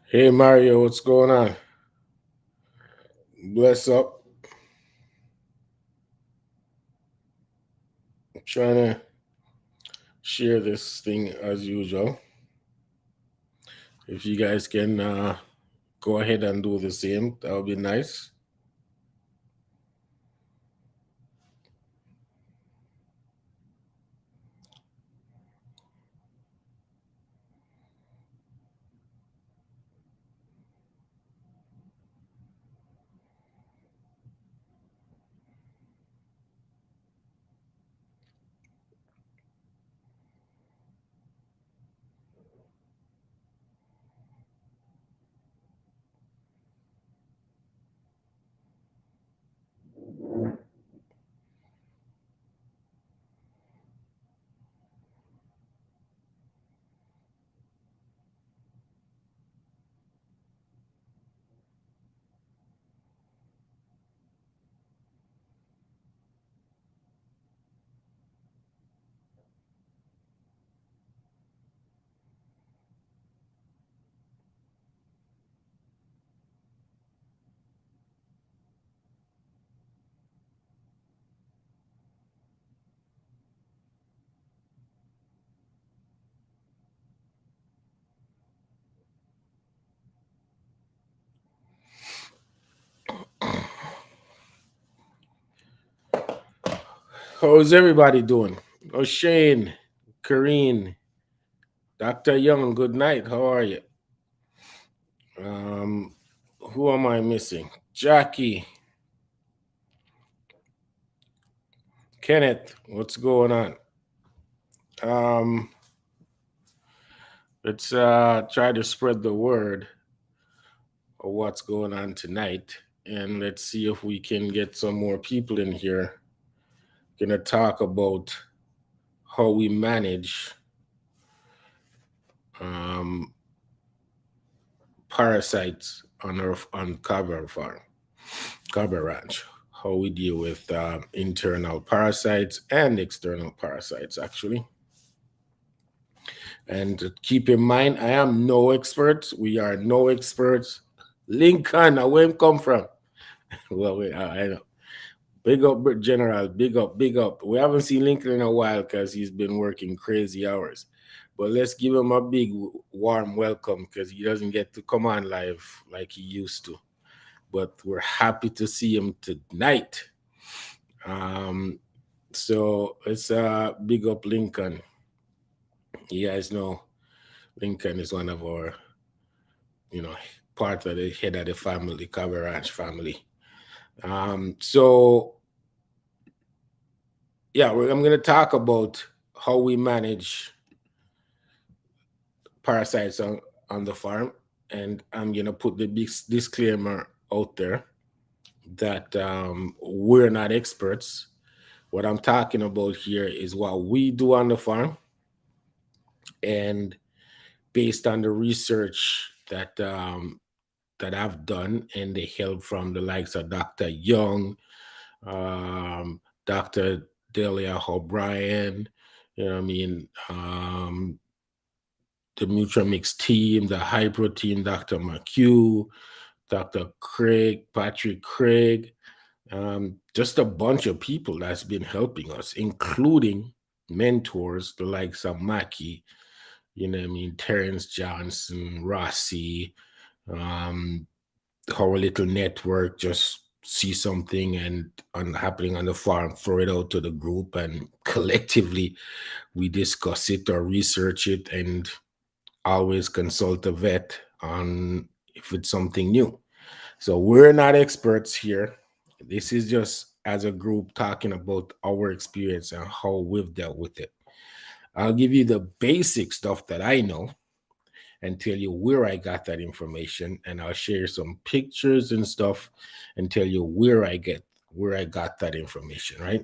Hey Mario, what's going on? Bless up. I'm trying to share this thing as usual. If you guys can go ahead and do the same, that would be nice. How's everybody doing? Oh, Shane, Kareen, Dr. Young, good night. How are you? Um, who am I missing? Jackie, Kenneth, what's going on? Um, let's try to spread the word of what's going on tonight, and let's see if we can get some more people in here. Gonna talk about how we manage um, parasites on our on Carver farm, Carver Ranch. How we deal with internal parasites and external parasites, actually. And keep in mind, I am no expert. We are no experts. Lincoln, where him come from? Well, I know. Big up, General. Big up, big up. We haven't seen Lincoln in a while because he's been working crazy hours. But let's give him a big, warm welcome because he doesn't get to come on live like he used to. But we're happy to see him tonight. Um, so let's big up Lincoln. You guys know Lincoln is one of our, you know, part of the head of the family, Cover Ranch family. So yeah, I'm going to talk about how we manage parasites on the farm. And I'm going to put the big disclaimer out there that we're not experts. What I'm talking about here is what we do on the farm. And based on the research that I've done and the help from the likes of Dr. Young, Dr. Delia O'Brien, you know what I mean, the Mix team, the Hypro team, Dr. McHugh, Dr. Craig, Patrick Craig, just a bunch of people that's been helping us, including mentors, the likes of Mackie, you know what I mean, Terrence Johnson, Rossi, um, our little network, just see something and happening on the farm, throw it out to the group, and collectively we discuss it or research it and always consult a vet on if it's something new. So we're not experts here. This is just as a group talking about our experience and how we've dealt with it. I'll give you the basic stuff that I know and tell you where I got that information, and I'll share some pictures and stuff and tell you where I got that information, right?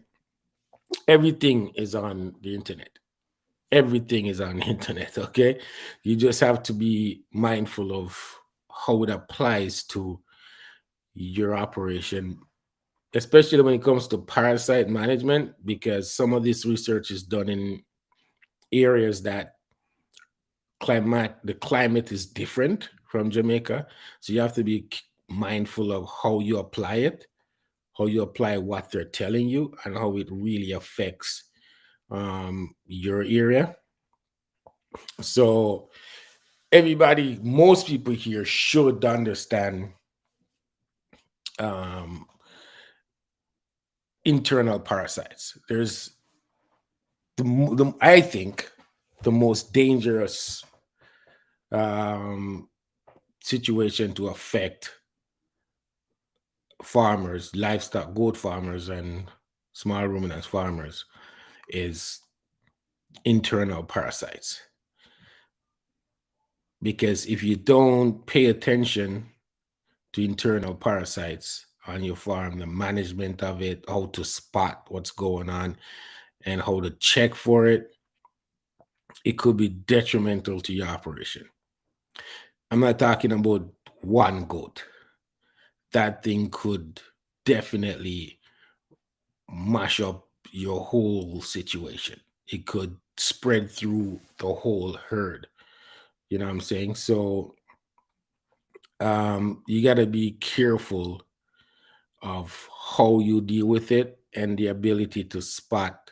Everything is on the internet. Everything is on the internet, okay? You just have to be mindful of how it applies to your operation, especially when it comes to parasite management, because some of this research is done in areas that the climate is different from Jamaica. So you have to be mindful of how you apply it, how you apply what they're telling you, and how it really affects your area. So everybody, most people here should understand um, internal parasites. There's I think the most dangerous um, situation to affect farmers, livestock, goat farmers, and small ruminant farmers is internal parasites. Because if you don't pay attention to internal parasites on your farm, the management of it, how to spot what's going on, and how to check for it, it could be detrimental to your operation. I'm not talking about one goat. That thing could definitely mash up your whole situation. It could spread through the whole herd. You know what I'm saying? So you got to be careful of how you deal with it and the ability to spot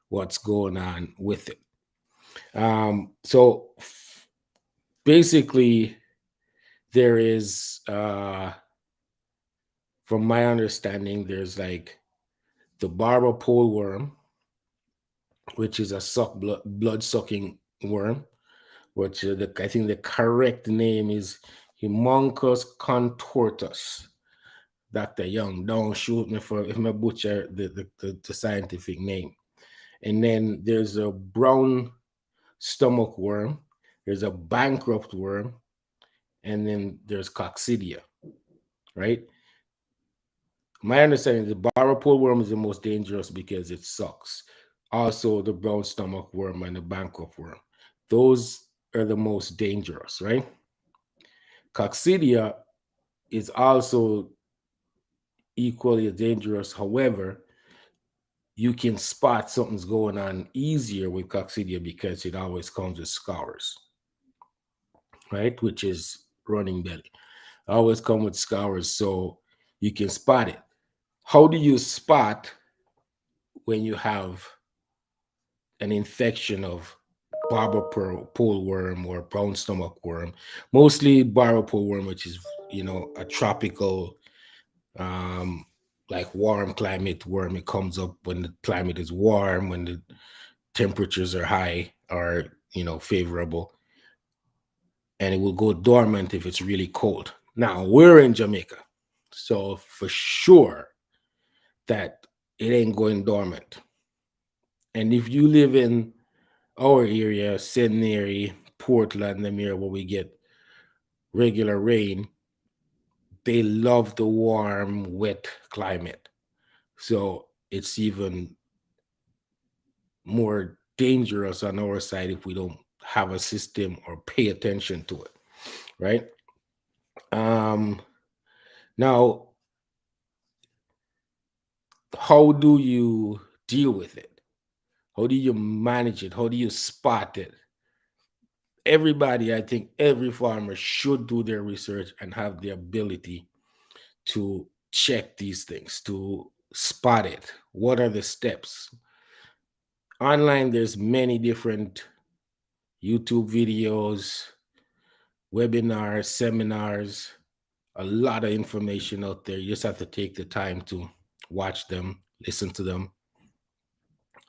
what's going on with it. So basically, there is, from my understanding, there's like the barber pole worm, which is a blood sucking worm, which I think the correct name is Homunculus contortus. Dr. Young, don't shoot me for if I butcher the scientific name. And then there's a brown stomach worm, there's a bankrupt worm, and then there's coccidia, right? My understanding, the barber pole worm is the most dangerous because it sucks. Also, the brown stomach worm and the bankrupt worm. Those are the most dangerous, right? Coccidia is also equally dangerous. However, you can spot something's going on easier with coccidia because it always comes with scours, right? Which is running belly. Always come with scours, so you can spot it. How do you spot when you have an infection of barber pole worm or brown stomach worm? Mostly barber pole worm, which is a tropical, um, like warm climate worm. It comes up when the climate is warm, when the temperatures are high or favorable, and it will go dormant if it's really cold. Now we're in Jamaica, so for sure that it ain't going dormant. And if you live in our area, Sydney, Portland, the area where we get regular rain, they love the warm, wet climate. So it's even more dangerous on our side if we don't have a system or pay attention to it, right? Now, how do you deal with it? How do you manage it? How do you spot it? Everybody, I think every farmer should do their research and have the ability to check these things, to spot it. What are the steps? Online, there's many different YouTube videos, webinars, seminars, a lot of information out there. You just have to take the time to watch them, listen to them,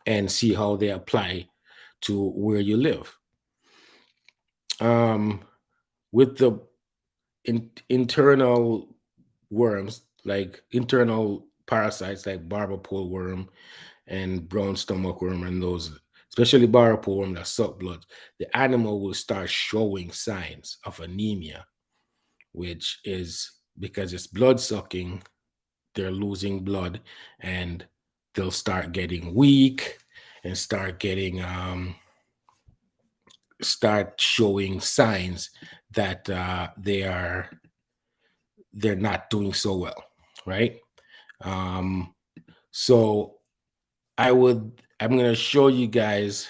and see how they apply to where you live. With the internal worms, like internal parasites like barber pole worm and brown stomach worm, and those, especially barber pole worm that suck blood, the animal will start showing signs of anemia, which is because it's blood sucking, they're losing blood, and they'll start getting weak and start showing signs that they're not doing so well, right? So I'm going to show you guys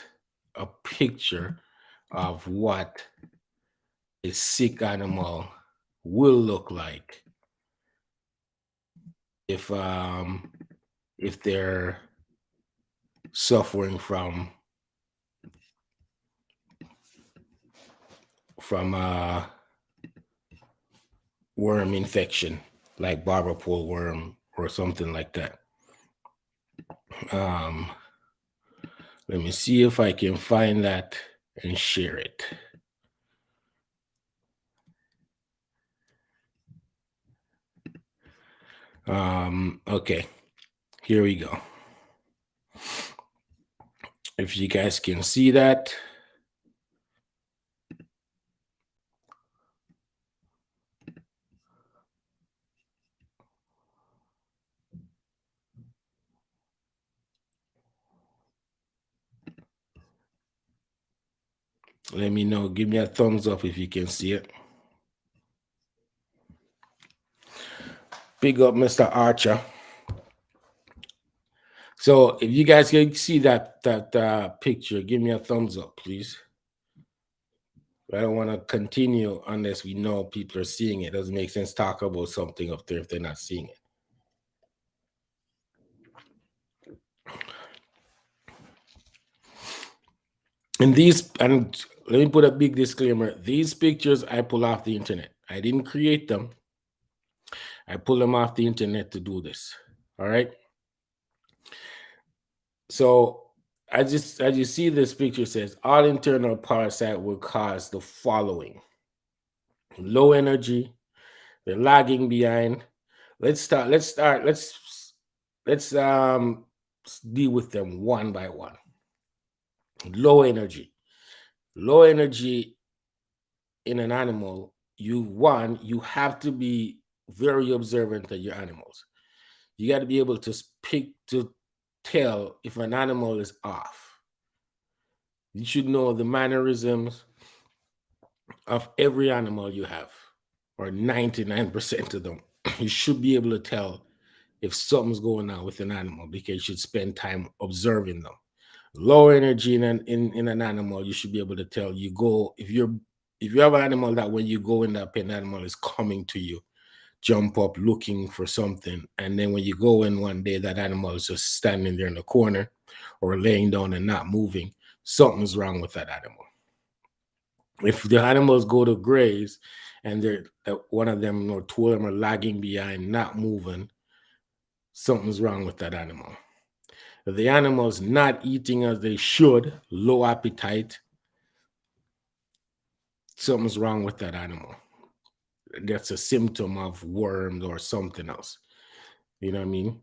a picture of what a sick animal will look like if they're suffering from worm infection, like barber pole worm or something like that. Let me see if I can find that and share it. Okay, here we go. If you guys can see that. Let me know. Give me a thumbs up if you can see it. Big up, Mr. Archer. So if you guys can see that picture, give me a thumbs up, please. I don't want to continue unless we know people are seeing it. It doesn't make sense to talk about something up there if they're not seeing it. And let me put a big disclaimer. These pictures I pull off the internet. I didn't create them. I pull them off the internet to do this. All right. So as you see, this picture says all internal parasite will cause the following: low energy, they're lagging behind. Let's deal with them one by one. Low energy. Low energy in an animal, you have to be very observant of your animals. You got to be able to tell if an animal is off. You should know the mannerisms of every animal you have, or 99% of them. You should be able to tell if something's going on with an animal because you should spend time observing them. Low energy in an animal, you should be able to tell. If you have an animal that when you go in that pen, animal is coming to you, jump up looking for something, and then when you go in one day, that animal is just standing there in the corner or laying down and not moving, something's wrong with that animal. If the animals go to graze and one of them or two of them are lagging behind, not moving, something's wrong with that animal. If the animal's not eating as they should, low appetite, something's wrong with that animal. That's a symptom of worms or something else. You know what I mean?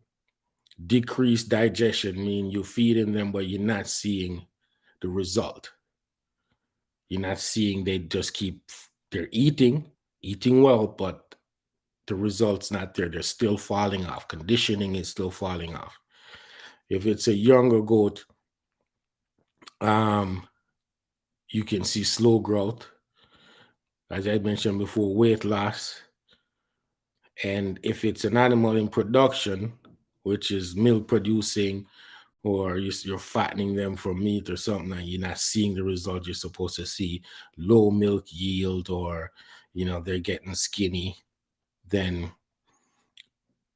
Decreased digestion mean you're feeding them, but you're not seeing the result. You're not seeing they're eating well, but the result's not there. They're still falling off. Conditioning is still falling off. If it's a younger goat, you can see slow growth. As I mentioned before, weight loss. And if it's an animal in production, which is milk producing, or you're fattening them for meat or something, and you're not seeing the result you're supposed to see, low milk yield, or they're getting skinny, then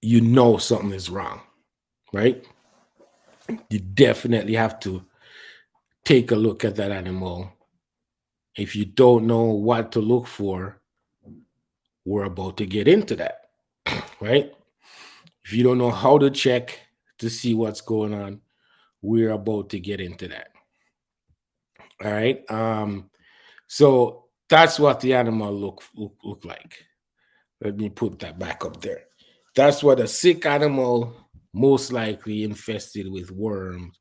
you know something is wrong, right? You definitely have to take a look at that animal. If you don't know what to look for, we're about to get into that, right? If you don't know how to check to see what's going on, we're about to get into that. All right. So that's what the animal look like. Let me put that back up there. That's what a sick animal, most likely infested with worms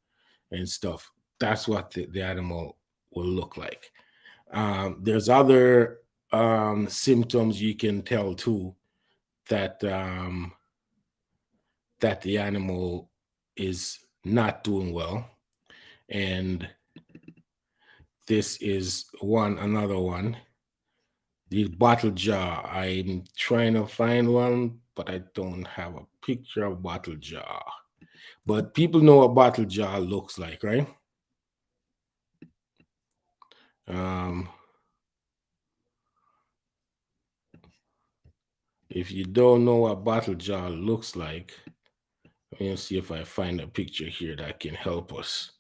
and stuff. That's what the animal will look like. There's other symptoms you can tell too that that the animal is not doing well, and this is another one. The bottle jaw. I'm trying to find one, but I don't have a picture of bottle jaw. But people know what bottle jaw looks like, right? If you don't know what bottle jaw looks like, let me see if I find a picture here that can help us.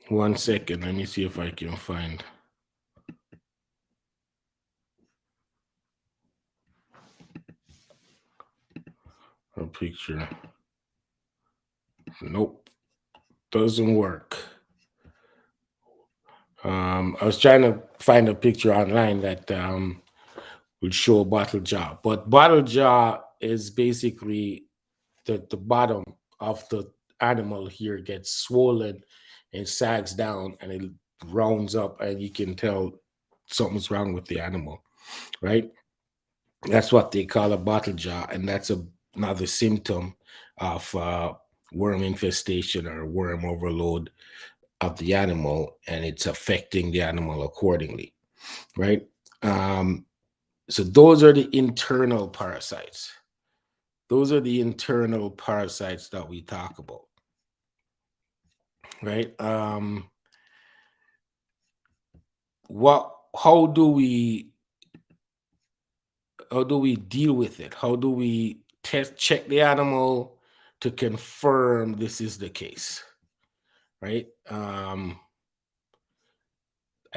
One second, let me see if I can find a picture. Nope, doesn't work. I was trying to find a picture online that would show a bottle jaw, but bottle jaw is basically the bottom of the animal here gets swollen and sags down and it rounds up, and you can tell something's wrong with the animal, right? That's what they call a bottle jaw, and that's another symptom of worm infestation or worm overload of the animal, and it's affecting the animal accordingly, right? So those are the internal parasites. Those are the internal parasites that we talk about, right? What? How do we deal with it? How do we check the animal to confirm this is the case, right? I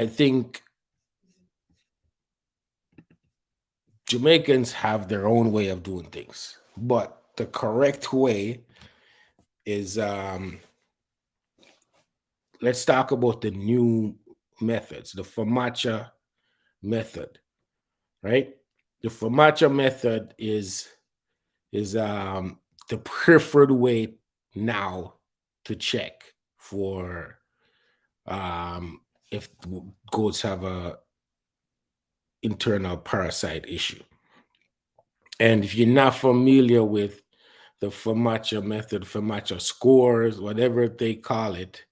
think Jamaicans have their own way of doing things, but the correct way is let's talk about the new methods, the FAMACHA method, right? The FAMACHA method is the preferred way now to check for if goats have a internal parasite issue. And if you're not familiar with the FAMACHA method, FAMACHA scores, whatever they call it,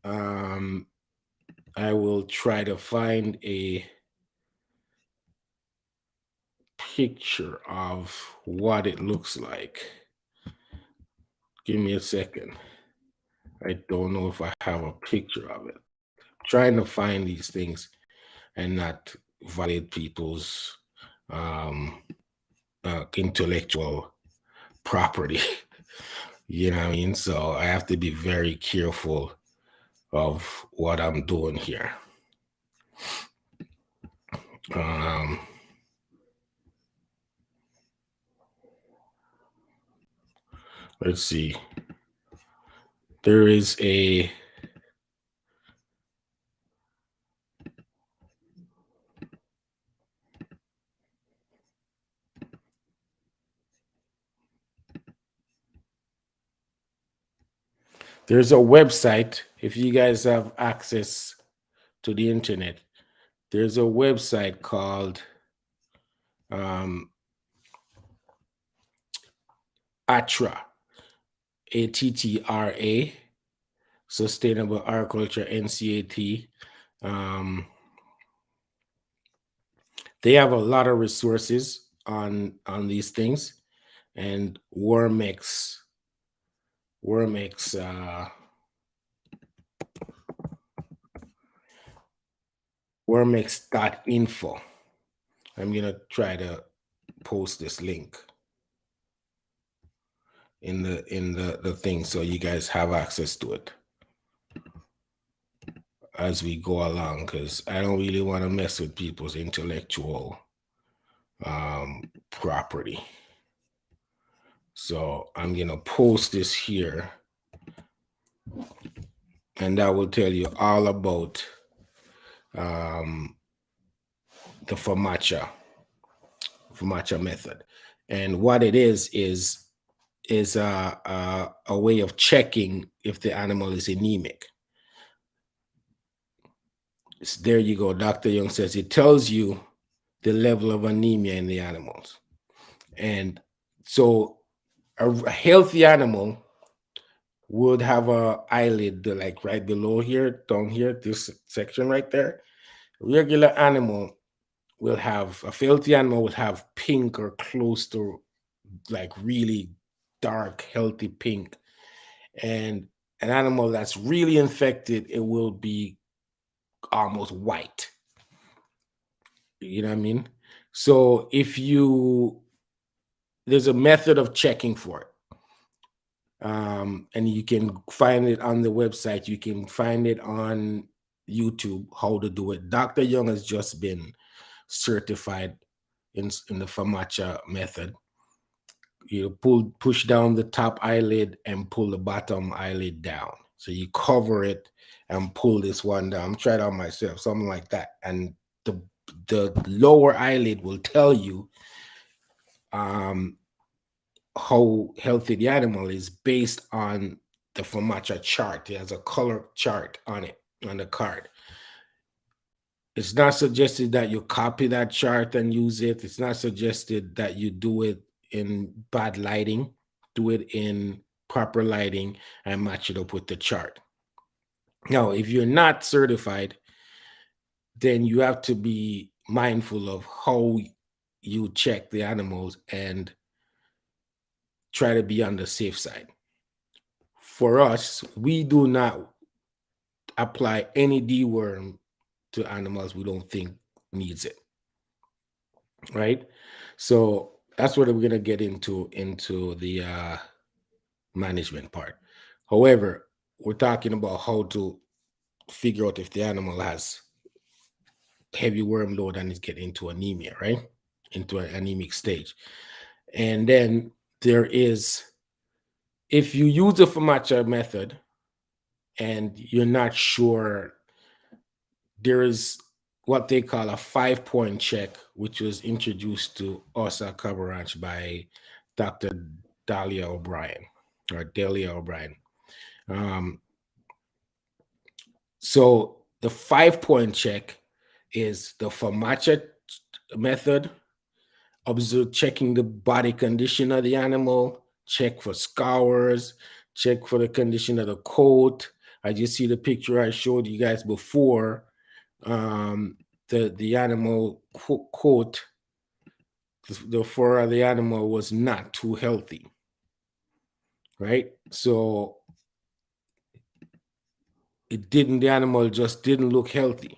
I will try to find a picture of what it looks like. Give me a second. I don't know if I have a picture of it. I'm trying to find these things and not violate people's intellectual property. You know what I mean? So I have to be very careful of what I'm doing here. Let's see. There is a there's a website. If you guys have access to the internet, there's a website called ATTRA, ATTRA, Sustainable Agriculture, NCAT. They have a lot of resources on these things, and Wormex Wormex.info. I'm gonna try to post this link in the thing so you guys have access to it as we go along, because I don't really want to mess with people's intellectual property. So I'm gonna post this here, and that will tell you all about the FAMACHA method. And what it is a way of checking if the animal is anemic. There you go. Dr. Young says it tells you the level of anemia in the animals. And so a healthy animal would have a eyelid like right below here, down here, this section right there. Regular animal will have a healthy animal will have pink or close to like really dark, healthy pink. And an animal that's really infected, it will be almost white. You know what I mean? So there's a method of checking for it. And you can find it on the website. You can find it on YouTube, how to do it. Dr. Young has just been certified in the FAMACHA method. You push down the top eyelid and pull the bottom eyelid down. So you cover it and pull this one down. I'm trying it on myself, something like that. And the lower eyelid will tell you how healthy the animal is based on the FAMACHA chart. It has a color chart on it, on the card. It's not suggested that you copy that chart and use it. It's not suggested that you do it in bad lighting. Do it in proper lighting and match it up with the chart. Now, if you're not certified, then you have to be mindful of how you check the animals and try to be on the safe side. For us, we do not apply any deworm to animals we don't think needs it, right? So that's what we're going to get into the management part. However, we're talking about how to figure out if the animal has heavy worm load and is getting into anemia, right? Into an anemic stage. And then there is, if you use the FAMACHA method and you're not sure, there is what they call a 5-point check, which was introduced to us at Cabo Ranch by Dr. Delia O'Brien. So the 5-point check is the FAMACHA method, checking the body condition of the animal, check for scours, check for the condition of the coat. I just see the picture I showed you guys before. The animal coat, the fur of the animal was not too healthy, right? So the animal just didn't look healthy.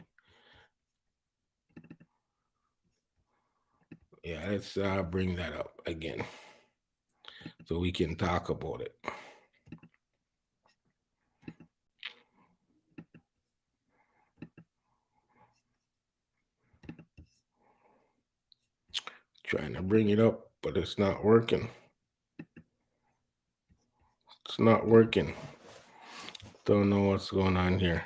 Yeah, let's bring that up again so we can talk about it. Trying to bring it up, but it's not working. It's not working. Don't know what's going on here.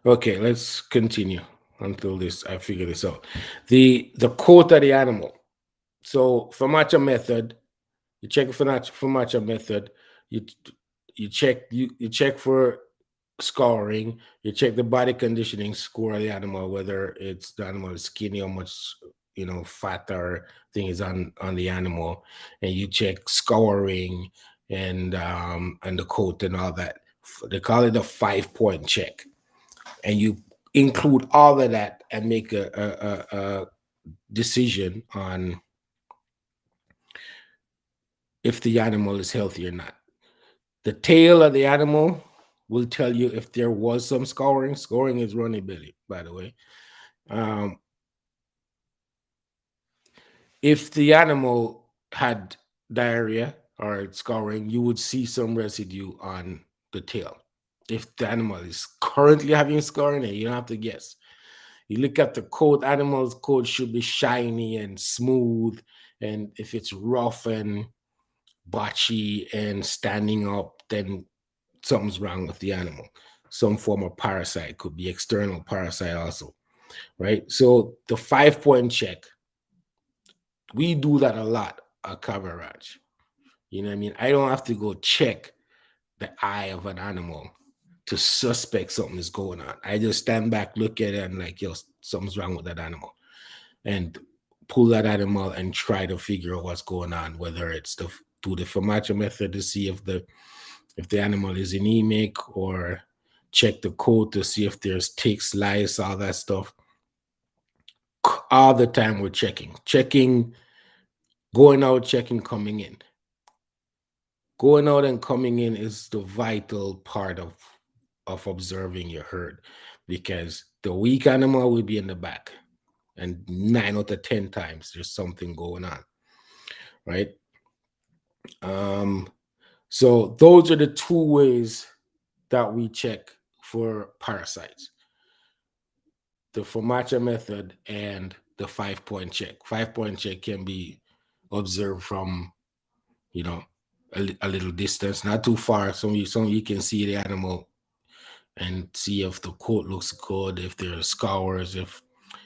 Okay, let's continue until I figure this out. The coat of the animal. So FAMACHA method, you check for FAMACHA method, you check for scouring, you check the body conditioning score of the animal, whether the animal is skinny, how much fat or thing is on the animal, and you check scouring and the coat and all that. They call it a 5-point check. And you include all of that and make a decision on if the animal is healthy or not. The tail of the animal will tell you if there was some scouring. Scouring is runny belly, by the way. If the animal had diarrhea or scouring, you would see some residue on the tail. If the animal is currently having scouring, you don't have to guess. You look at the coat, animal's coat should be shiny and smooth. And if it's rough and botchy and standing up, then something's wrong with the animal. Some form of parasite, could be external parasite also, right? So the 5-point check, we do that a lot at Cabo Ranch. You know what I mean? I don't have to go check the eye of an animal to suspect something is going on. I just stand back, look at it, and like, yo, something's wrong with that animal, and pull that animal and try to figure out what's going on. Whether it's do the FAMACHA method to see if if the animal is anemic, or check the coat to see if there's ticks, lice, all that stuff. All the time we're checking, going out, checking, coming in. Going out and coming in is the vital part of observing your herd, because the weak animal will be in the back, and 9 out of 10 times there's something going on, right? So those are the two ways that we check for parasites: the FOMACHA method and the 5-point check. 5-point check can be observed from, a little distance, not too far. So you can see the animal and see if the coat looks good, if there are scours, if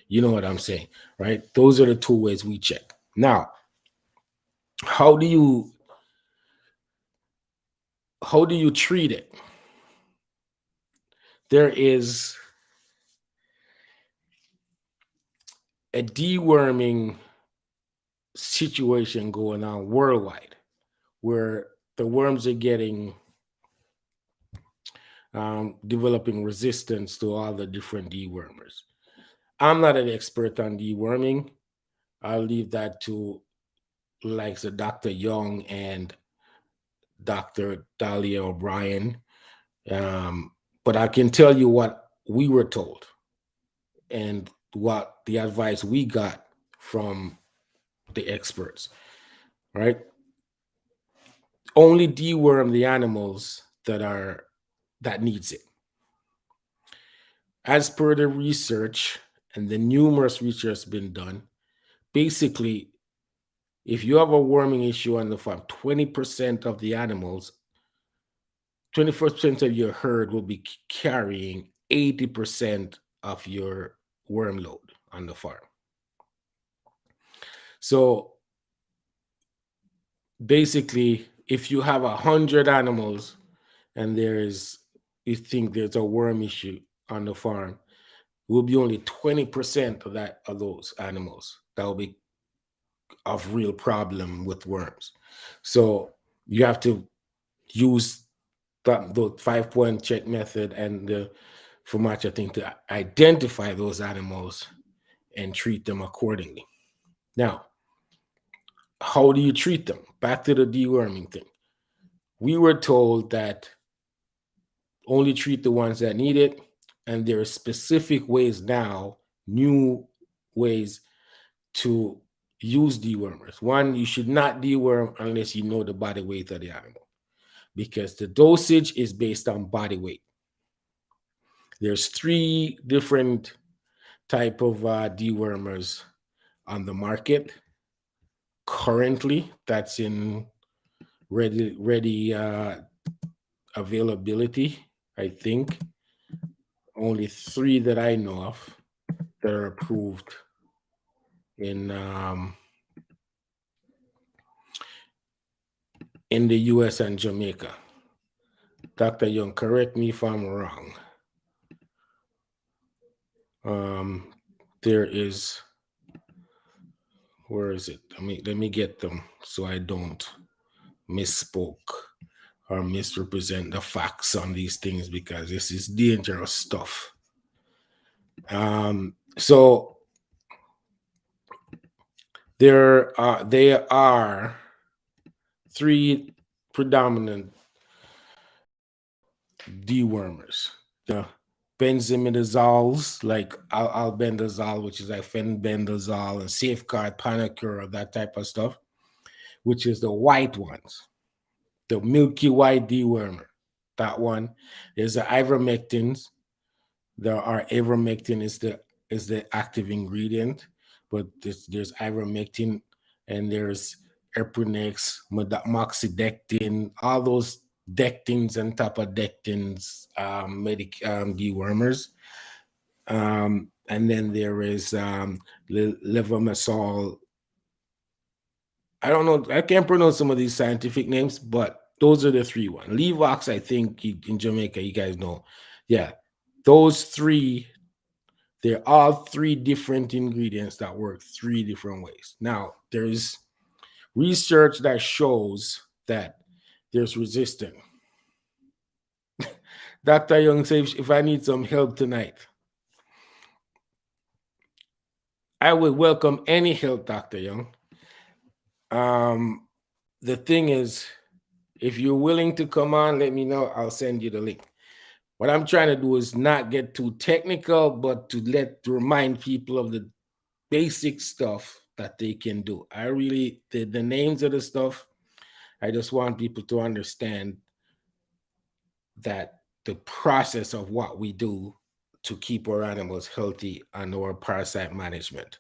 you know what I'm saying, right? Those are the two ways we check. Now, how do you treat it? There is a deworming situation going on worldwide, where the worms are getting developing resistance to all the different dewormers. I'm not an expert on deworming. I'll leave that to like the Dr. Young and Dr. Dahlia O'Brien. But I can tell you what we were told and what the advice we got from the experts, right? Only deworm the animals that needs it. As per the research and the numerous research that's been done, basically, if you have a worming issue on the farm, 20% of the animals, 21% of your herd will be carrying 80% of your worm load on the farm. So basically, if you have 100 animals and you think there's a worm issue on the farm, it will be only 20% of those animals that will be of real problem with worms. So you have to use the 5-point check method and the FOMACHA thing to identify those animals and treat them accordingly. Now, how do you treat them? Back to the deworming thing. We were told that only treat the ones that need it, and there are specific ways now, new ways to use dewormers. One, you should not deworm unless you know the body weight of the animal, because the dosage is based on body weight. There's 3 different type of dewormers on the market currently that's in ready availability. I think only 3 that I know of that are approved in the US and Jamaica. Dr. Young, correct me if I'm wrong. There is, where is it? Let me get them so I don't misspoke or misrepresent the facts on these things, because this is dangerous stuff. So there are 3 predominant dewormers. The benzimidazoles, like albendazole, which is like fenbendazole, and Safeguard, Panacur, that type of stuff, which is the white ones, the milky white dewormer. That one. There's the ivermectins. Ivermectin is the active ingredient, but there's ivermectin, and there's Eprinex, moxidectin, all those dectins and tapodectins, dewormers. And then there is levamisole. I don't know. I can't pronounce some of these scientific names, but those are the 3 ones. Levox, I think in Jamaica, you guys know. Yeah, those 3. They're all 3 different ingredients that work 3 different ways. Now, there's research that shows that there's resistance Dr. Young says if I need some help tonight, I would welcome any help, Dr. Young. The thing is, if you're willing to come on, let me know. I'll send you the link. What I'm trying to do is not get too technical, but to remind people of the basic stuff that they can do. I really, the names of the stuff, I just want people to understand that the process of what we do to keep our animals healthy and our parasite management.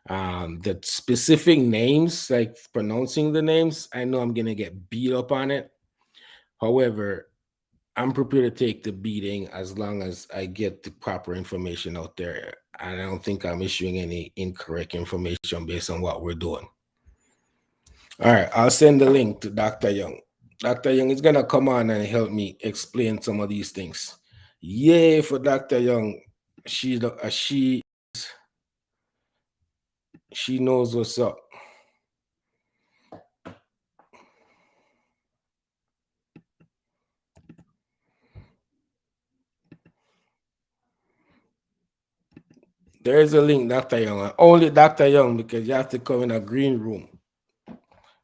The specific names, like pronouncing the names, I know I'm gonna get beat up on it. However, I'm prepared to take the beating as long as I get the proper information out there. I don't think I'm issuing any incorrect information based on what we're doing. All right, I'll send the link to Dr. Young. Dr. Young is gonna come on and help me explain some of these things. Yay for Dr. Young. She knows what's up. There's a link, Dr. Young. Only Dr. Young because you have to come in a green room.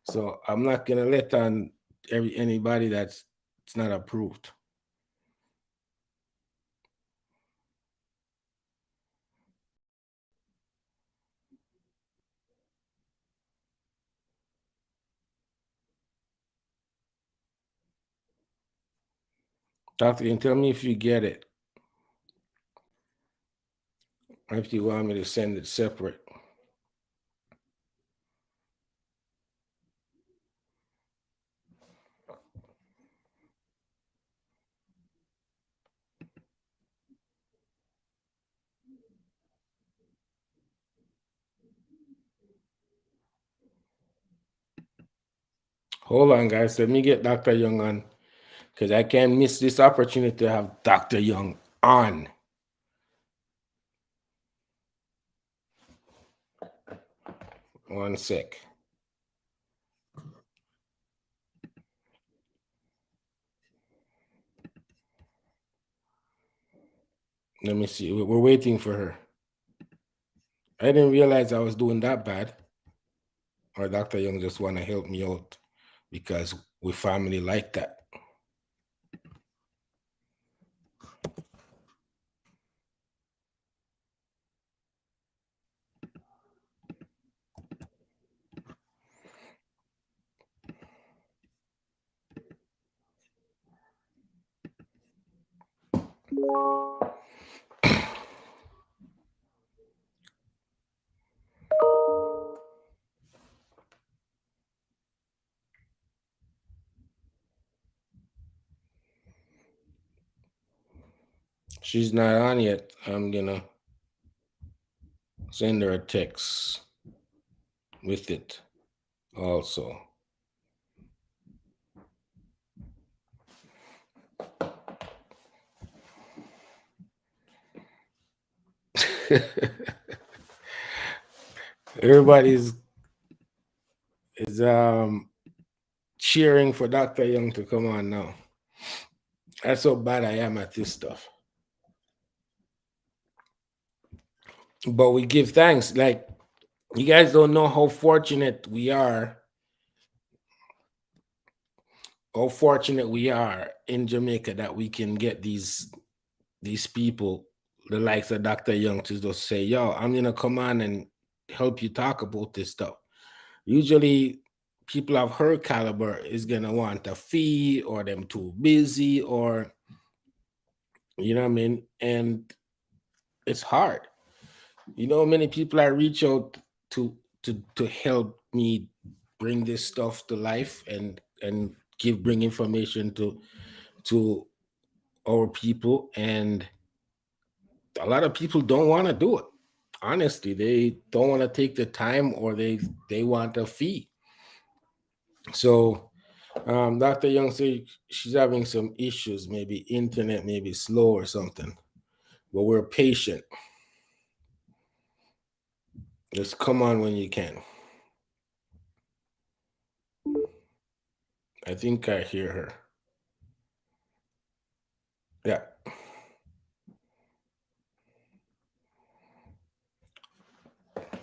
So I'm not gonna let on anybody that's it's not approved. Doctor, can you tell me if you get it? Or if you want me to send it separate. Hold on, guys. Let me get Dr. Young on because I can't miss this opportunity to have Dr. Young on. One sec. Let me see. We're waiting for her. I didn't realize I was doing that bad. Or Dr. Young just want to help me out because we family like that. She's not on yet. I'm gonna send her a text with it also. Everybody's is cheering for Dr. Young to come on now. That's how bad I am at this stuff. But we give thanks. Like, you guys don't know how fortunate we are. How fortunate we are in Jamaica that we can get these people, the likes of Dr. Young, to just say, yo, I'm gonna come on and help you talk about this stuff. Usually people of her caliber is gonna want a fee or them too busy or you know what I mean? And it's hard. You know, many people I reach out to help me bring this stuff to life and bring information to our people, and a lot of people don't want to do it. Honestly, they don't want to take the time, or they want a fee. So Dr. Young said she's having some issues, maybe internet, maybe slow or something. But we're patient. Just come on when you can. I think I hear her. Yeah.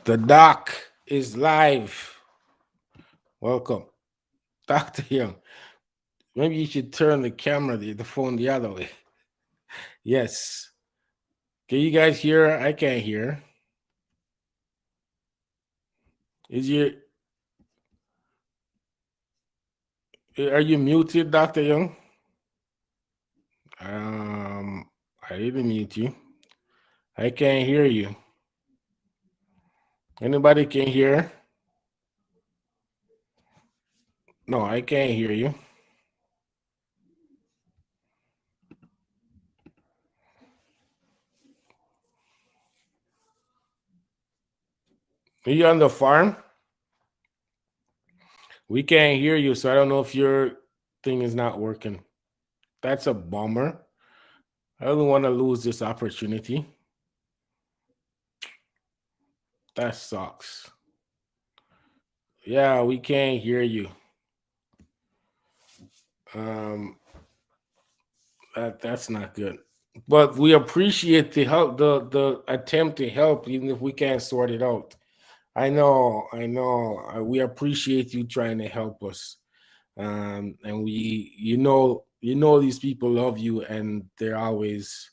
The doc is live. Welcome. Dr. Young. Maybe you should turn the camera, the phone the other way. Yes. Can you guys hear? I can't hear. Is your Are you muted, Dr. Young? I didn't mute you. I can't hear you. Anybody can hear? No, I can't hear you. Are you on the farm? We can't hear you, so I don't know if your thing is not working. That's a bummer. I don't want to lose this opportunity. That sucks. Yeah, we can't hear you. Um, that's not good. But we appreciate the help, the attempt to help, even if we can't sort it out. I know. We appreciate you trying to help us. And these people love you, and they're always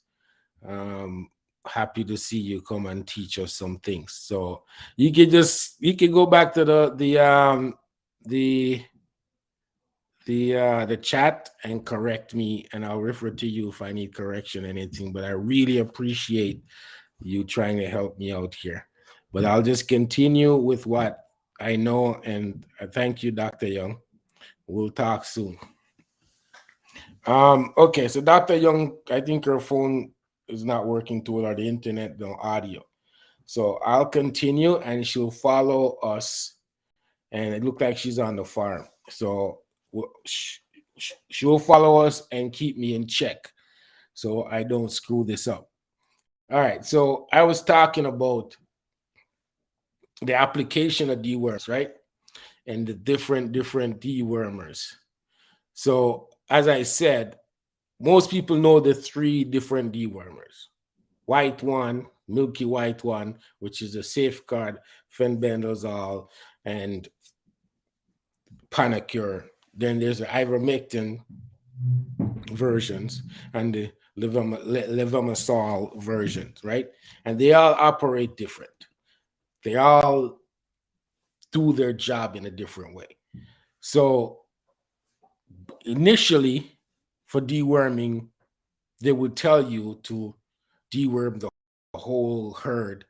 um happy to see you come and teach us some things. So you can go back to the the chat and correct me, and I'll refer to you if I need correction or anything. But I really appreciate you trying to help me out here. But I'll just continue with what I know, and thank you, Dr. Young. We'll talk soon. Okay, so Dr. Young, I think her phone is not working too, or the internet, no audio. So I'll continue, and she'll follow us, and it looks like she's on the farm. So she'll follow us and keep me in check, so I don't screw this up. All right. So I was talking about the application of dewormers, right? And the different dewormers. So as I said, most people know the three different dewormers. White one, milky white one, which is a safeguard, fenbendazole, and Panacure. Then there's the ivermectin versions and the levamisole versions, right? And they all operate different. They all do their job in a different way. So initially, for deworming, they would tell you to deworm the whole herd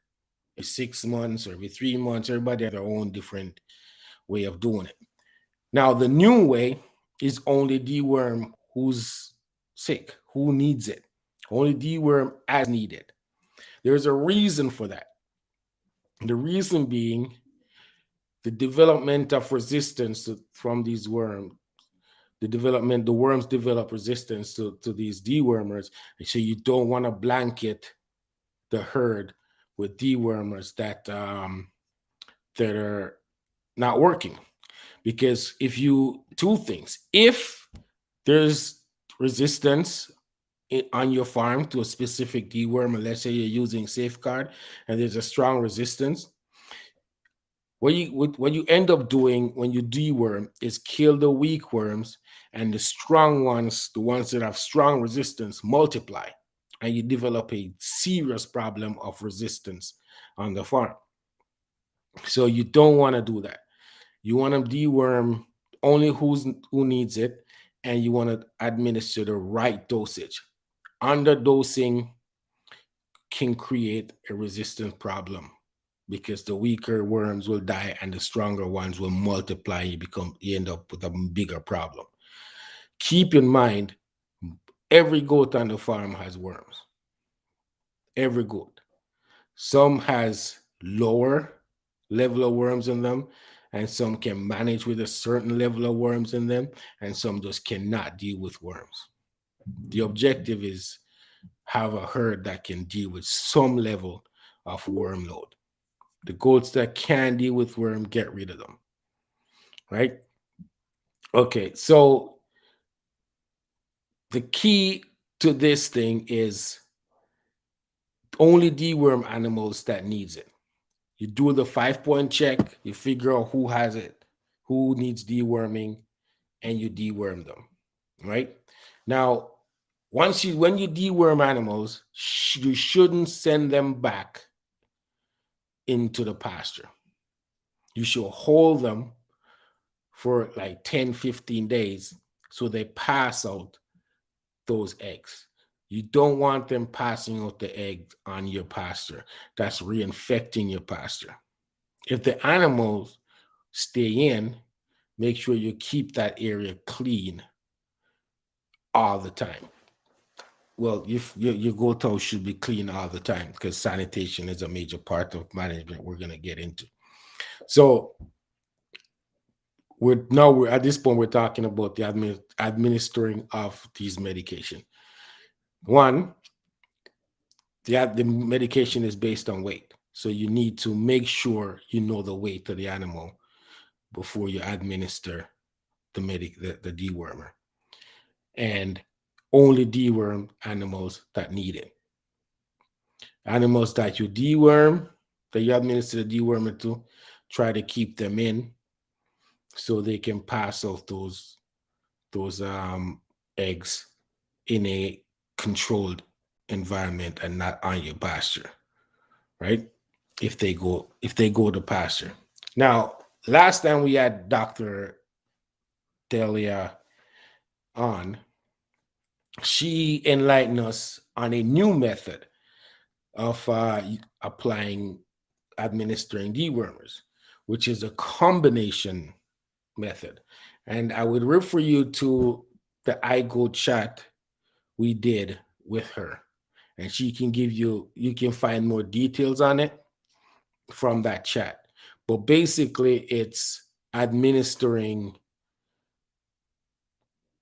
every 6 months or every 3 months. Everybody has their own different way of doing it. Now, the new way is only deworm who's sick, who needs it. Only deworm as needed. There's a reason for that. The reason being the development of resistance from these worms. The worms develop resistance to these dewormers. And so you don't want to blanket the herd with dewormers that are not working. Because two things, if there's resistance on your farm to a specific dewormer, let's say you're using Safeguard and there's a strong resistance, what you end up doing when you deworm is kill the weak worms, and the strong ones, the ones that have strong resistance, multiply, and you develop a serious problem of resistance on the farm. So you don't want to do that. You want to deworm only who needs it, and you want to administer the right dosage. Underdosing can create a resistance problem because the weaker worms will die and the stronger ones will multiply. You end up with a bigger problem. Keep in mind, every goat on the farm has worms. Every goat. Some has lower level of worms in them, and some can manage with a certain level of worms in them, and some just cannot deal with worms. The objective is have a herd that can deal with some level of worm load. The goats that can deal with worm, get rid of them. Right? Okay, so the key to this thing is only deworm animals that needs it. You do the 5-point check, you figure out who has it, who needs deworming, and you deworm them, right? Now, when you deworm animals, you shouldn't send them back into the pasture. You should hold them for like 10, 15 days so they pass out those eggs. You don't want them passing out the egg on your pasture. That's reinfecting your pasture. If the animals stay in, make sure you keep that area clean all the time. Well, your goat house should be clean all the time because sanitation is a major part of management we're going to get into. So we're at this point, we're talking about the administering of these medication. One, the medication is based on weight. So you need to make sure you know the weight of the animal before you administer the dewormer. And only deworm animals that need it. Animals that you deworm, that you administer the dewormer to, try to keep them in so they can pass off those eggs in a controlled environment and not on your pasture, right? If they go to pasture. Now, last time we had Dr. Delia on, she enlightened us on a new method of administering dewormers, which is a combination method. And I would refer you to the iGoat chat we did with her. And she can you can find more details on it from that chat. But basically, it's administering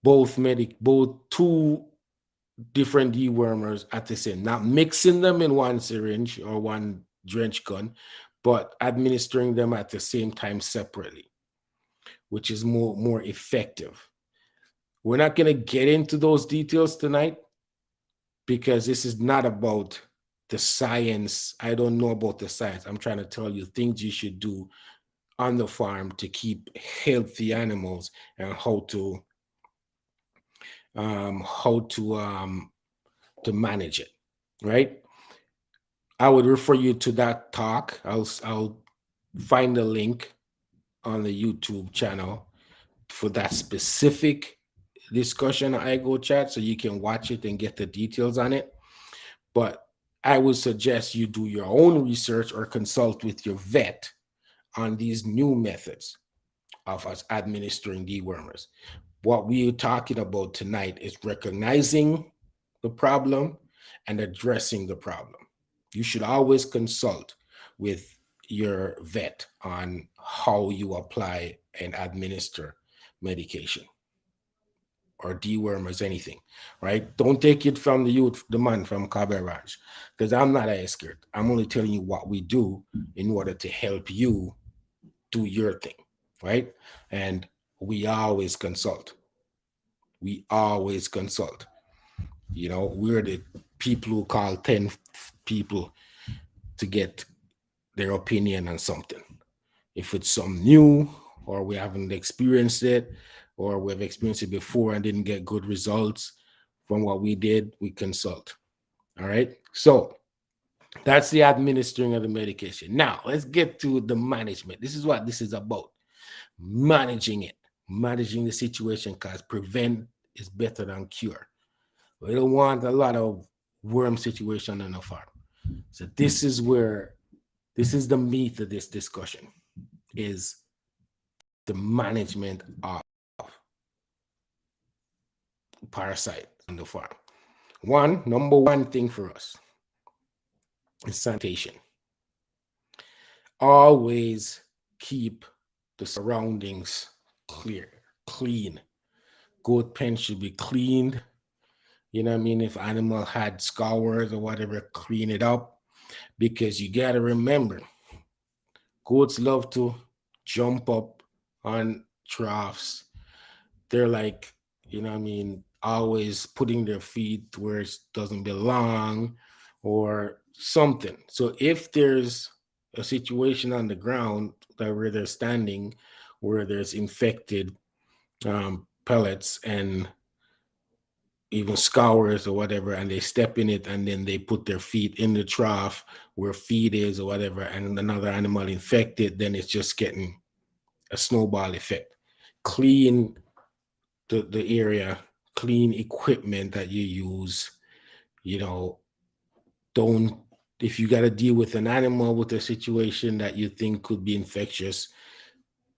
both two different dewormers at the same, not mixing them in one syringe or one drench gun, but administering them at the same time separately, which is more effective. We're not going to get into those details tonight because this is not about the science. I don't know about the science. I'm trying to tell you things you should do on the farm to keep healthy animals and how to manage it, right? I would refer you to that talk. I'll find the link on the YouTube channel for that specific discussion on iGoat chat so you can watch it and get the details on it. But I would suggest you do your own research or consult with your vet on these new methods of us administering dewormers. What we are talking about tonight is recognizing the problem and addressing the problem. You should always consult with your vet on how you apply and administer medication or dewormers, anything, right? Don't take it from the man from Caberage, because I'm not an expert. I'm only telling you what we do in order to help you do your thing, right? And we always consult. We always consult. You know, we're the people who call 10 people to get their opinion on something. If it's something new or we haven't experienced it or we've experienced it before and didn't get good results from what we did, we consult. All right. So that's the administering of the medication. Now let's get to the management. This is what this is about. Managing it, managing the situation, because prevent is better than cure. We don't want a lot of worm situation on the farm. So this is the meat of this discussion is the management of parasite on the farm. Number one thing for us is sanitation. Always keep the surroundings clean. Goat pen should be cleaned. You know what I mean? If animal had scours or whatever, clean it up. Because you got to remember, goats love to jump up on troughs. They're like, you know what I mean, always putting their feet where it doesn't belong or something. So if there's a situation on the ground that where they're standing where there's infected pellets and even scours or whatever, and they step in it and then they put their feet in the trough where feed is or whatever, and another animal infected, then it's just getting a snowball effect. Clean the area, clean equipment that you use, you know, don't, if you got to deal with an animal with a situation that you think could be infectious,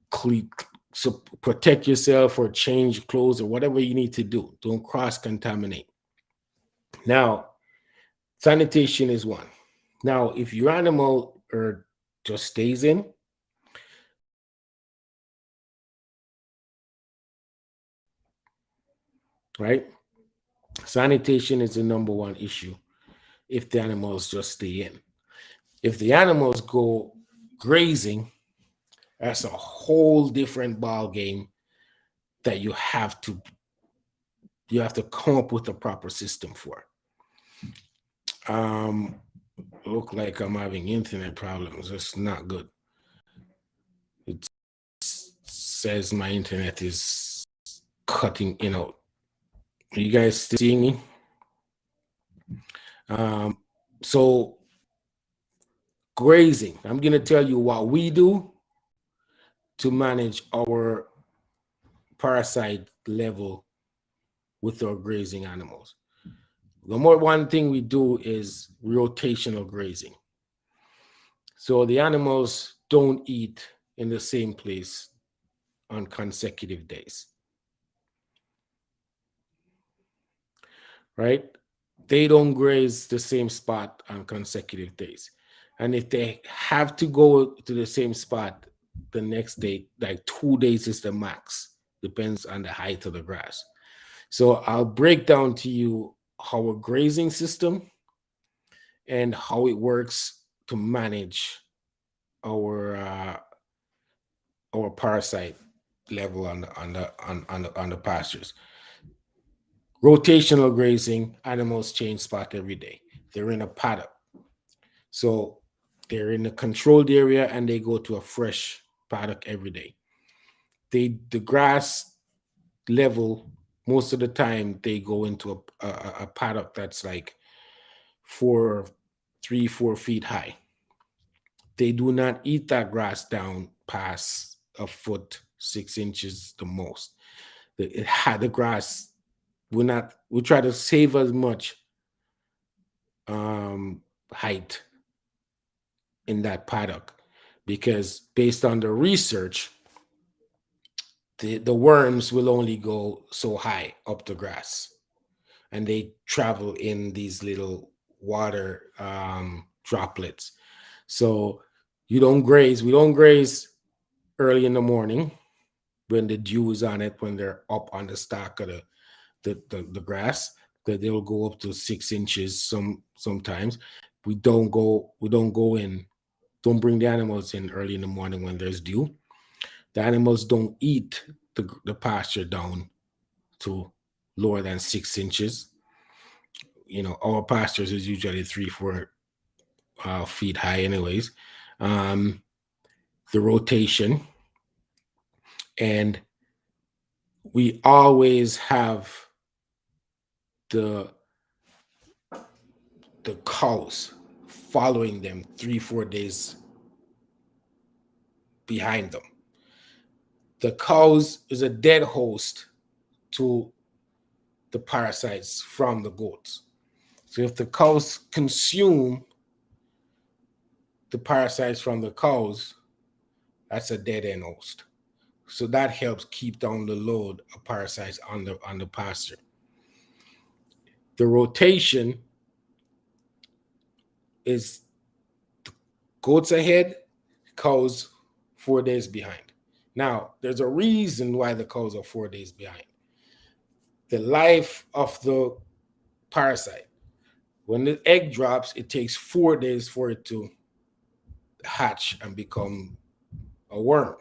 clean, so protect yourself or change clothes or whatever you need to do. Don't cross contaminate. Now, sanitation is one. Now, if your animal or just stays in, right? Sanitation is the number one issue if the animals just stay in. If the animals go grazing, that's a whole different ball game that you have to come up with a proper system for. Um, look like I'm having internet problems. It's not good. It says my internet is cutting in out. Are you guys still seeing me? So grazing, I'm going to tell you what we do to manage our parasite level with our grazing animals. One thing we do is rotational grazing. So the animals don't eat in the same place on consecutive days, right? They don't graze the same spot on consecutive days. And if they have to go to the same spot the next day, like 2 days is the max, depends on the height of the grass. So I'll break down to you our grazing system and how it works to manage our parasite level on the pastures. Rotational grazing, animals change spot every day. They're in a paddock. So they're in a controlled area and they go to a fresh paddock every day. The grass level, most of the time they go into a paddock that's like 3-4 feet high. They do not eat that grass down past a foot, 6 inches the most. The grass, we try to save as much height in that paddock, because based on the research, the worms will only go so high up the grass, and they travel in these little water droplets. So we don't graze early in the morning when the dew is on it, when they're up on the stalk of the grass, that they'll go up to 6 inches sometimes. Don't bring the animals in early in the morning when there's dew. The animals don't eat the pasture down to lower than 6 inches. Our pastures is usually 3-4 feet high anyways. The rotation, and we always have the cows following them 3-4 days behind them. The cows is a dead host to the parasites from the goats. So if the cows consume the parasites from the cows, that's a dead end host. So that helps keep down the load of parasites on the pasture. The rotation is goats ahead, cows 4 days behind. Now, there's a reason why the cows are 4 days behind. The life of the parasite. When the egg drops, it takes 4 days for it to hatch and become a worm.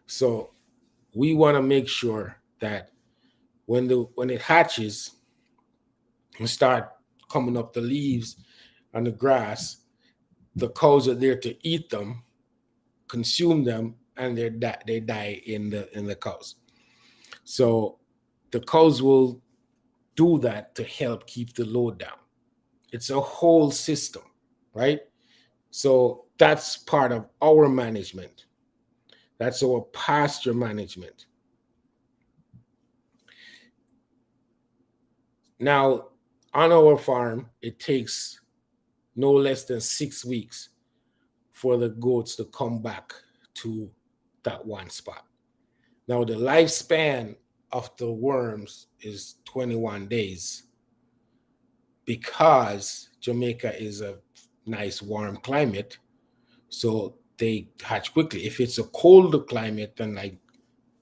So we want to make sure that When it hatches and start coming up the leaves on the grass, the cows are there to eat them, consume them, and they die in the cows. So the cows will do that to help keep the load down. It's a whole system, right? So that's part of our management. That's our pasture management. Now, on our farm, it takes no less than 6 weeks for the goats to come back to that one spot. Now, the lifespan of the worms is 21 days because Jamaica is a nice warm climate, so they hatch quickly. If it's a colder climate than like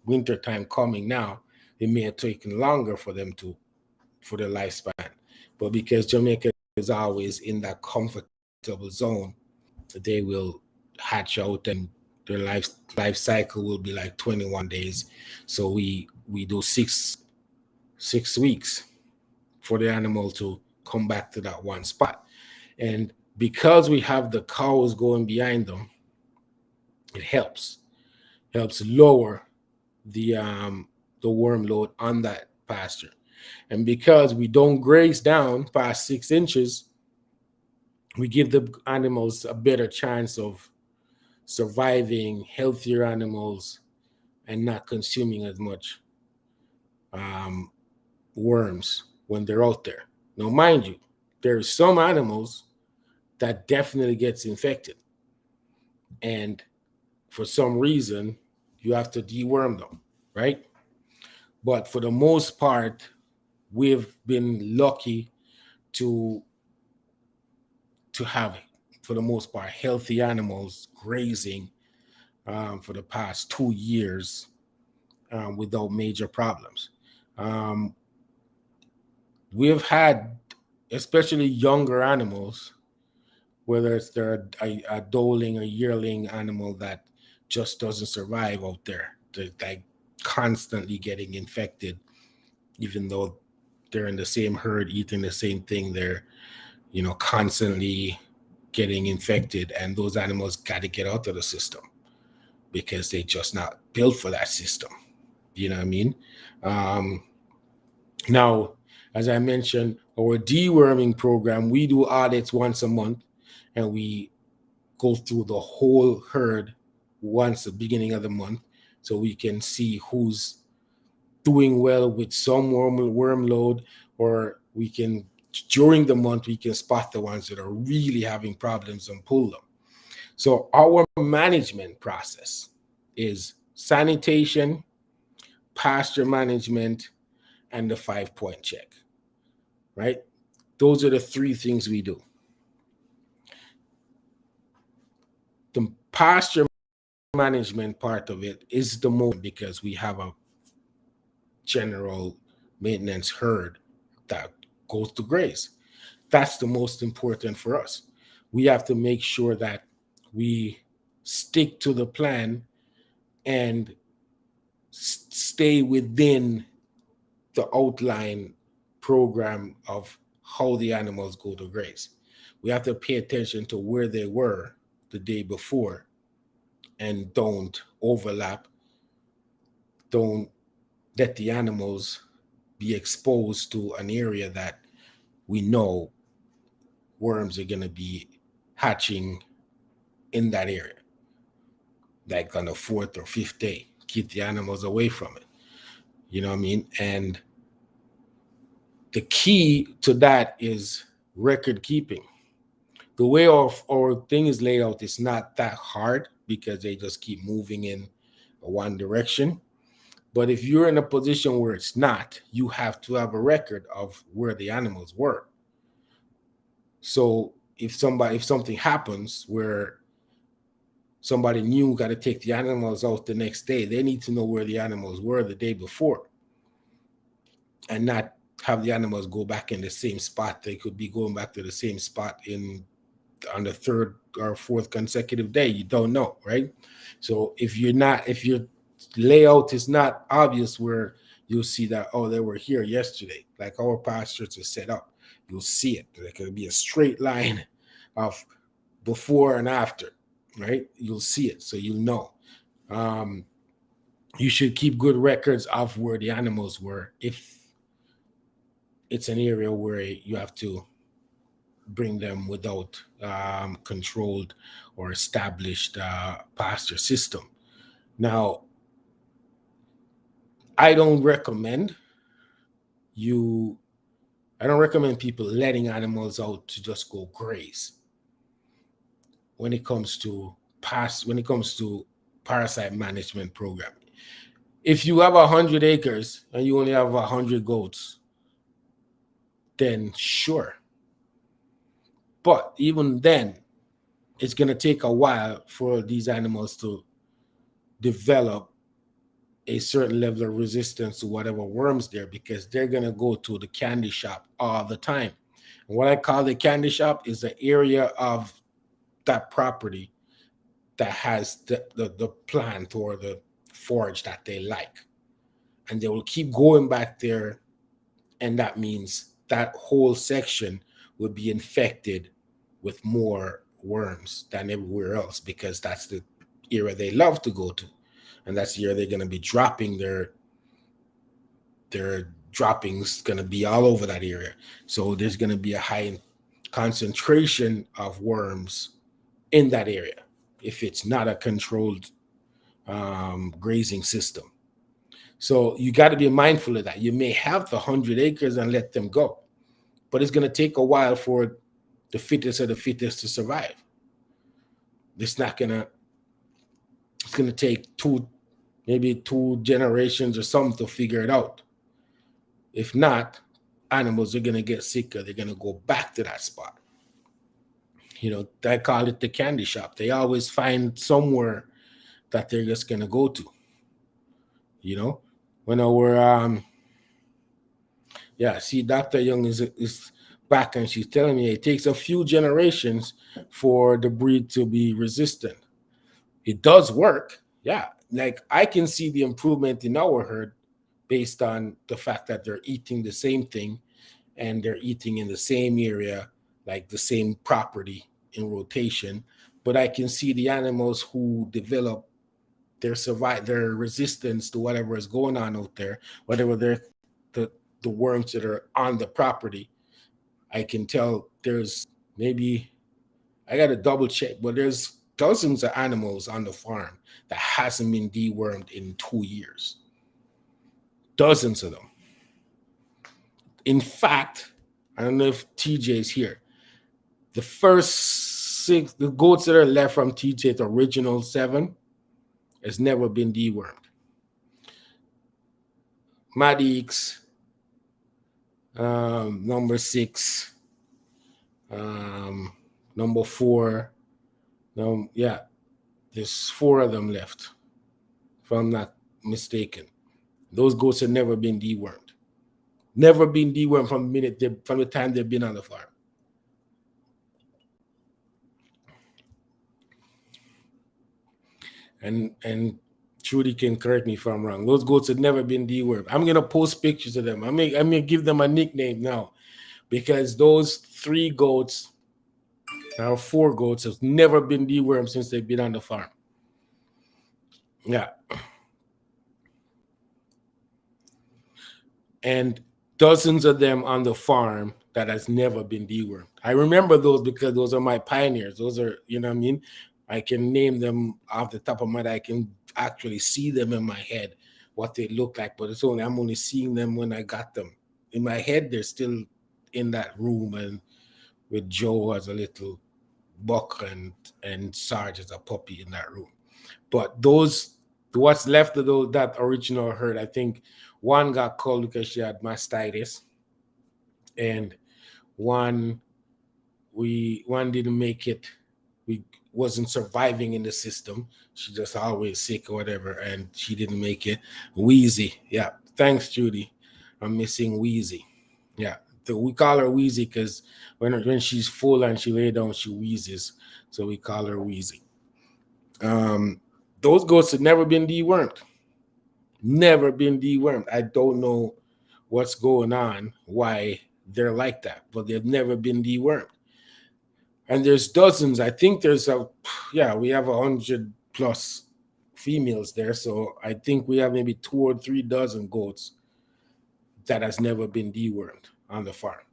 winter time coming now, it may have taken longer for them for their lifespan. But because Jamaica is always in that comfortable zone, they will hatch out and their life cycle will be like 21 days. So we do 6 weeks for the animal to come back to that one spot. And because we have the cows going behind them, it helps lower the worm load on that pasture. And because we don't graze down past 6 inches, we give the animals a better chance of surviving, healthier animals, and not consuming as much worms when they're out there. Now, mind you, there are some animals that definitely gets infected, and for some reason, you have to deworm them, right? But for the most part, we've been lucky to have, for the most part, healthy animals grazing for the past 2 years without major problems. We've had, especially younger animals, whether it's a doeling or yearling animal that just doesn't survive out there. They're like constantly getting infected, even though they're in the same herd, eating the same thing. They're, constantly getting infected, and those animals got to get out of the system because they just not built for that system. You know what I mean? Now, as I mentioned, our deworming program, we do audits once a month, and we go through the whole herd once at the beginning of the month, so we can see who's doing well with some worm load, or we can, during the month, we can spot the ones that are really having problems and pull them. So our management process is sanitation, pasture management, and the 5-point check, right? Those are the three things we do. The pasture management part of it is the most, because we have a general maintenance herd that goes to graze. That's the most important for us. We have to make sure that we stick to the plan and stay within the outline program of how the animals go to graze. We have to pay attention to where they were the day before and don't overlap. Don't let the animals be exposed to an area that we know worms are going to be hatching in that area, like on the 4th or 5th day. Keep the animals away from it. You know what I mean? And the key to that is record keeping. The way our thing is laid out is not that hard because they just keep moving in one direction. But if you're in a position where it's not, you have to have a record of where the animals were. So if something happens where somebody new got to take the animals out the next day, they need to know where the animals were the day before and not have the animals go back in the same spot. They could be going back to the same spot on the 3rd or 4th consecutive day. You don't know, right? So if your layout is not obvious where you'll see that, oh, they were here yesterday. Like our pastures are set up. You'll see it. Like it'll be a straight line of before and after, right? You'll see it, so you'll know. Um, you should keep good records of where the animals were if it's an area where you have to bring them without controlled or established pasture system. Now, I don't recommend you. I don't recommend people letting animals out to just go graze when it comes to parasite management program. If you have 100 acres and you only have 100 goats, then sure. But even then, it's going to take a while for these animals to develop a certain level of resistance to whatever worms there, because they're going to go to the candy shop all the time. And what I call the candy shop is the area of that property that has the plant or the forage that they like. And they will keep going back there. And that means that whole section would be infected with more worms than everywhere else, because that's the area they love to go to. And that's the area they're going to be dropping their droppings, going to be all over that area. So there's going to be a high concentration of worms in that area if it's not a controlled grazing system. So you got to be mindful of that. You may have the 100 acres and let them go, but it's going to take a while for the fittest of the fittest to survive. It's going to take maybe two generations or something to figure it out. If not, animals are going to get sicker. They're going to go back to that spot. I call it the candy shop. They always find somewhere that they're just going to go to. When see, Dr. Young is back, and she's telling me it takes a few generations for the breed to be resistant. It does work. Yeah. Like I can see the improvement in our herd based on the fact that they're eating the same thing and they're eating in the same area, like the same property in rotation. But I can see the animals who develop their resistance to whatever is going on out there, whatever they're the worms that are on the property. I can tell there's maybe, I got to double check, but there's dozens of animals on the farm that hasn't been dewormed in 2 years. Dozens of them. In fact, I don't know if TJ's here. The first 6, the goats that are left from TJ's original 7 has never been dewormed. Madix, number 6, number 4. There's 4 of them left, if I'm not mistaken. Those goats have never been dewormed. Never been dewormed from the time they've been on the farm. And Trudy can correct me if I'm wrong. Those goats have never been dewormed. I'm gonna post pictures of them. I'm gonna give them a nickname now, because those 3 goats, or 4 goats, have never been dewormed since they've been on the farm. Yeah. And dozens of them on the farm that has never been dewormed. I remember those because those are my pioneers. Those are, you know what I mean? I can name them off the top of my head. I can actually see them in my head, what they look like, but I'm only seeing them when I got them. In my head, they're still in that room, and with Joe as a little buck and Sarge as a puppy in that room. But what's left of that original herd, I think one got called because she had mastitis, and one didn't make it. We wasn't surviving in the system. She just always sick or whatever, and she didn't make it. Wheezy, yeah. Thanks, Judy. I'm missing Wheezy. Yeah, we call her Wheezy because when she's full and she lay down, she wheezes, so we call her Wheezy. Those goats had never been dewormed. never been dewormed. I don't know what's going on, why they're like that, but they've never been dewormed. And there's dozens. I think there's yeah, we have 100+ females there. So I think we have maybe 2 or 3 dozen goats that has never been dewormed on the farm.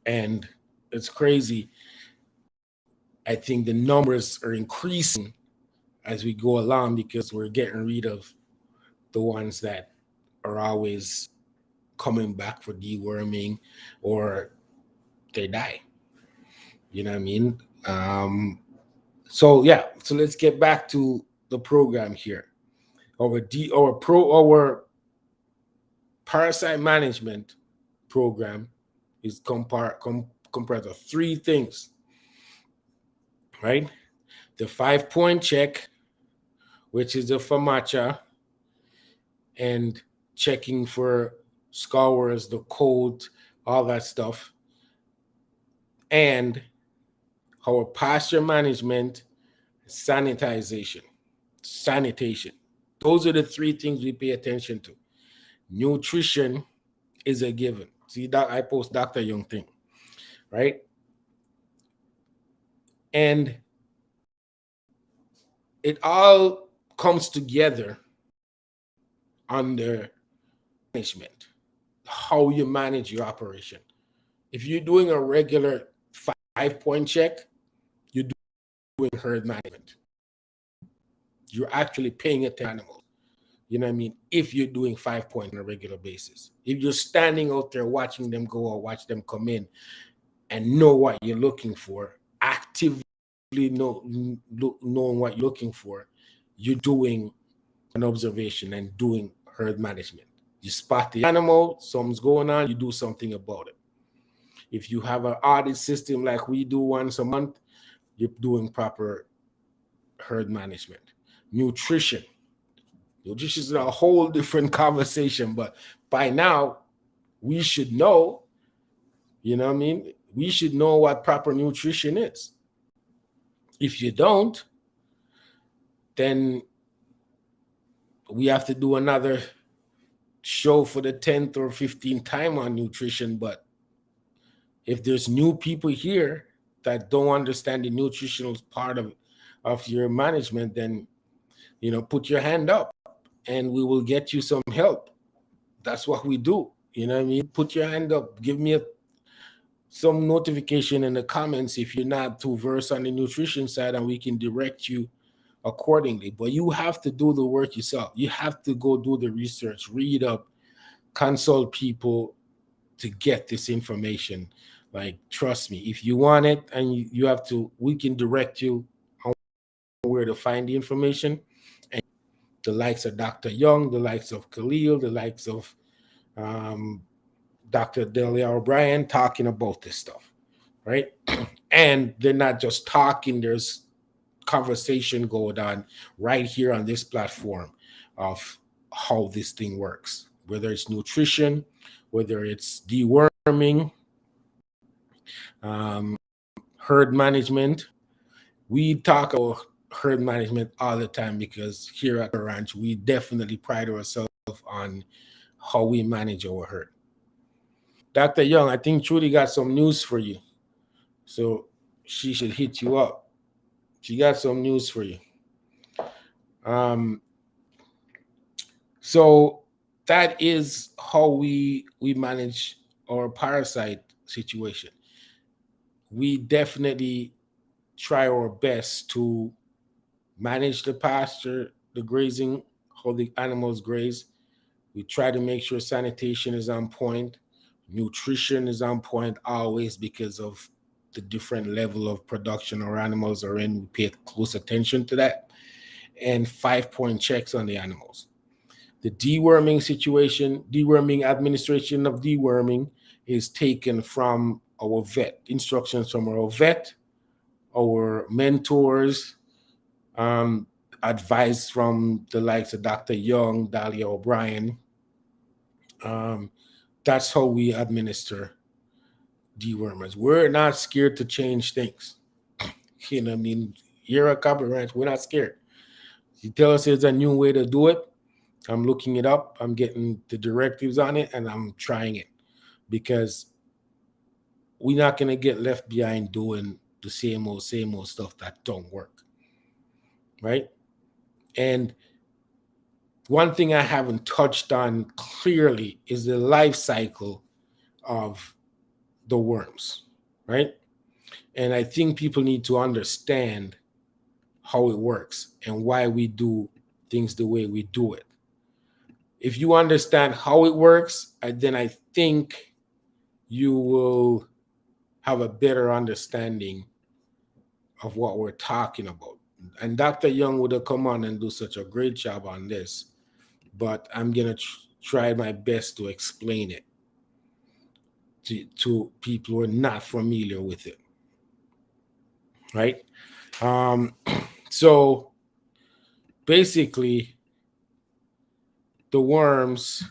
And it's crazy. I think the numbers are increasing as we go along because we're getting rid of the ones that are always coming back for deworming or they die. You know what I mean? So yeah, so let's get back to the program here. Our parasite management program is comprised of 3 things, right? The 5-point check, which is the FAMACHA, and checking for scours, the code, all that stuff, and our pasture management, sanitation. Those are the 3 things we pay attention to. Nutrition is a given. See that I post Dr. Young thing, right? And it all comes together under management, how you manage your operation. If you're doing a regular 5-point check, you're doing herd management. You're actually paying attention to animals. You know what I mean? If you're doing 5 points on a regular basis, if you're standing out there watching them go or watch them come in and know what you're looking for, actively knowing what you're looking for, you're doing an observation and doing herd management. You spot the animal, something's going on, you do something about it. If you have an audit system like we do once a month, you're doing proper herd management. Nutrition is a whole different conversation, but by now we should know, you know what I mean? We should know what proper nutrition is. If you don't, then we have to do another show for the 10th or 15th time on nutrition. But if there's new people here that don't understand the nutritional part of your management, then, you know, put your hand up and we will get you some help. That's what we do. You know what I mean? Put your hand up. Give me some notification in the comments if you're not too versed on the nutrition side, and we can direct you accordingly. But you have to do the work yourself. You have to go do the research, read up, consult people to get this information. Like, trust me, if you want it and you have to, we can direct you on where to find the information. And the likes of Dr. Young, the likes of Khalil, the likes of Dr. Delia O'Brien talking about this stuff, right? And they're not just talking, there's conversation going on right here on this platform of how this thing works, whether it's nutrition, whether it's deworming, herd management. We talk about herd management all the time because here at the ranch, we definitely pride ourselves on how we manage our herd. Dr. Young, I think Trudy got some news for you. So she should hit you up. She got some news for you. So that is how we manage our parasite situation. We definitely try our best to manage the pasture, the grazing, how the animals graze. We try to make sure sanitation is on point. Nutrition is on point always because of the different level of production our animals are in. We pay close attention to that. And 5-point checks on the animals. The deworming situation, administration of deworming is taken from our vet, instructions from our vet, our mentors, advice from the likes of Dr. Young, Dahlia O'Brien. That's how we administer dewormers. We're not scared to change things. You know what I mean? Here at Copper Ranch, we're not scared. You tell us there's a new way to do it, I'm looking it up. I'm getting the directives on it, and I'm trying it, because we're not going to get left behind doing the same old stuff that don't work, right? And one thing I haven't touched on clearly is the life cycle of the worms, right? And I think people need to understand how it works and why we do things the way we do it. If you understand how it works, then I think you will have a better understanding of what we're talking about. And Dr. Young would have come on and do such a great job on this, but I'm going to try my best to explain it to people who are not familiar with it, right? So basically, the worms,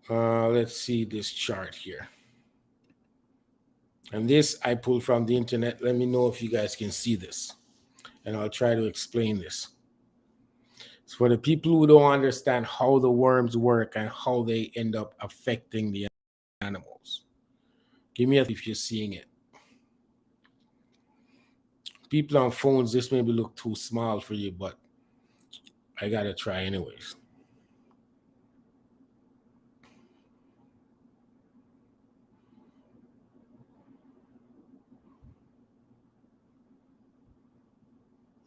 let's see this chart here. And this I pulled from the internet. Let me know if you guys can see this, and I'll try to explain this. So for the people who don't understand how the worms work and how they end up affecting the animals, give me a if you're seeing it. People on phones, this maybe look too small for you, but I gotta try anyways.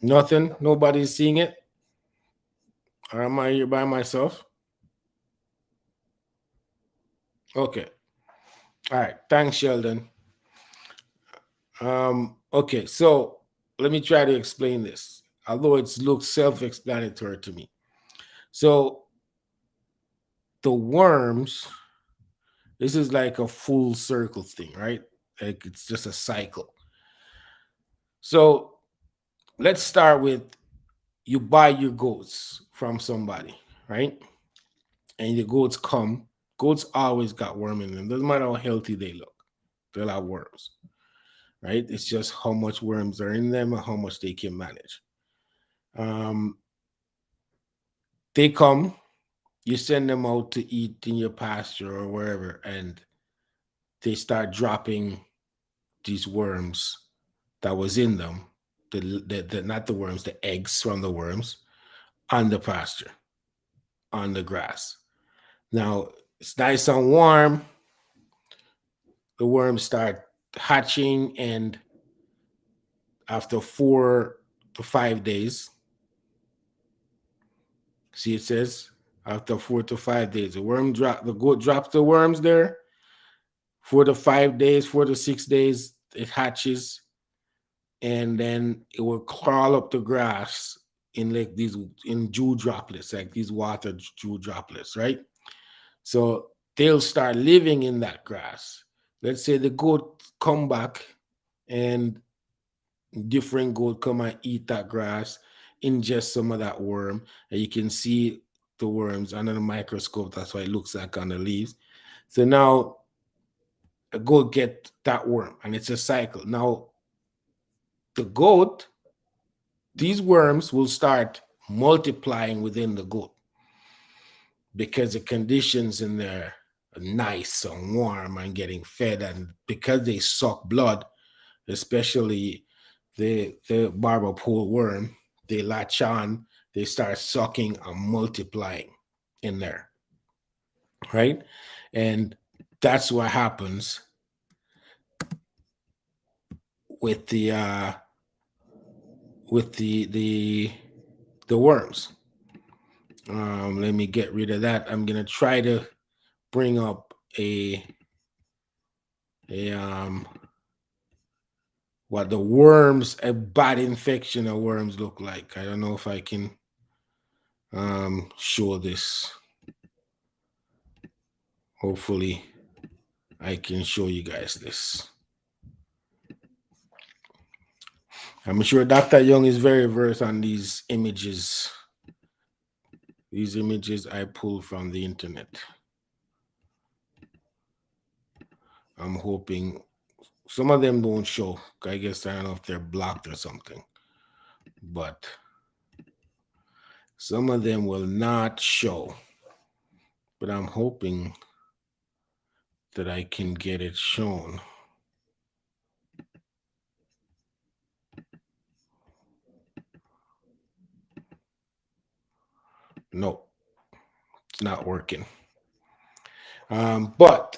Nothing? Nobody's seeing it? Or am I here by myself? Okay. All right. Thanks, Sheldon. Okay, so let me try to explain this, although it looks self-explanatory to me. So the worms, this is like a full circle thing, right? Like it's just a cycle. So let's start with, you buy your goats from somebody, right? And your goats come. Goats always got worm in them. Doesn't matter how healthy they look, they'll have worms, right? It's just how much worms are in them and how much they can manage. They come, you send them out to eat in your pasture or wherever, and they start dropping these worms that was in them, the not the worms, the eggs from the worms, on the pasture, on the grass. Now it's nice and warm. The worms start hatching, and after 4 to 5 days, see it says after 4 to 5 days, the goat drops the worms there. 4 to 5 days, 4 to 6 days, it hatches, and then it will crawl up the grass in like these in dew droplets, like these water dew droplets, right? So they'll start living in that grass. Let's say the goat come back, and different goat come and eat that grass, ingest some of that worm, and you can see the worms under the microscope. That's what it looks like on the leaves. So now a goat get that worm, and it's a cycle. Now the goat, these worms will start multiplying within the goat because the conditions in there are nice and warm and getting fed, and because they suck blood, especially the barber pole worm, they latch on, they start sucking and multiplying in there, right? And that's what happens with the worms. Let me get rid of that. I'm gonna try to bring up a what the worms, a bad infection of worms look like. I don't know if I can show this. Hopefully I can show you guys this. I'm sure Dr. Young is very versed on these images. These images I pulled from the internet. I'm hoping some of them don't show. I guess I don't know if they're blocked or something. but some of them will not show. But I'm hoping that I can get it shown. No, it's not working. But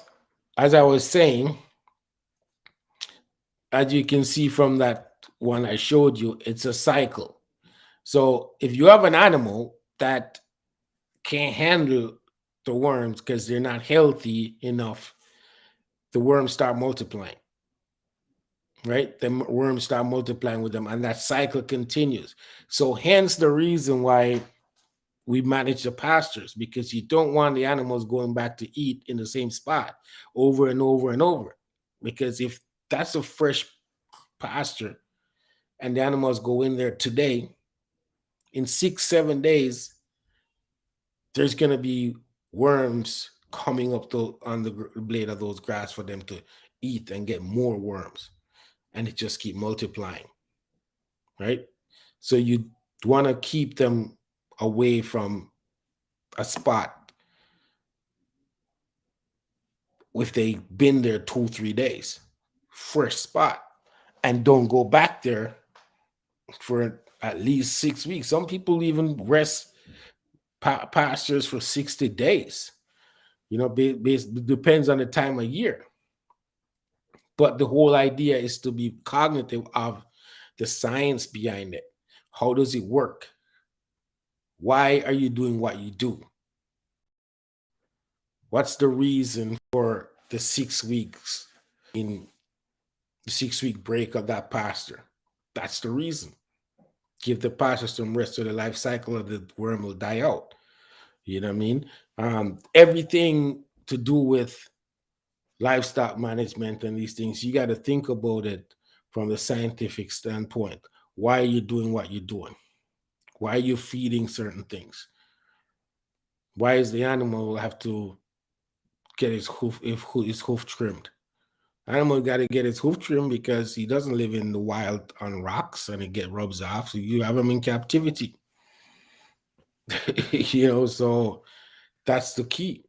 as I was saying, as you can see from that one I showed you, it's a cycle. So if you have an animal that can't handle the worms because they're not healthy enough, the worms start multiplying, right? The worms start multiplying with them, and that cycle continues. So hence the reason why we manage the pastures, because you don't want the animals going back to eat in the same spot over and over and over. Because if that's a fresh pasture and the animals go in there today, in 6-7 days, there's going to be worms coming up on the blade of those grass for them to eat and get more worms. And it just keep multiplying, right? So you want to keep them away from a spot if they've been there 2-3 days, fresh spot, and don't go back there for at least 6 weeks. Some people even rest pastures for 60 days. Depends on the time of year. But the whole idea is to be cognitive of the science behind it. How does it work? Why are you doing what you do? What's the reason for the 6 weeks in the 6-week break of that pasture? That's the reason. Give the pasture some rest so the life cycle of the worm will die out. You know what I mean? Everything to do with livestock management and these things, you got to think about it from the scientific standpoint. Why are you doing what you're doing? Why are you feeding certain things? Why is the animal have to get his hoof trimmed? Animal got to get his hoof trimmed because he doesn't live in the wild on rocks and it get rubs off. So you have him in captivity. So that's the key.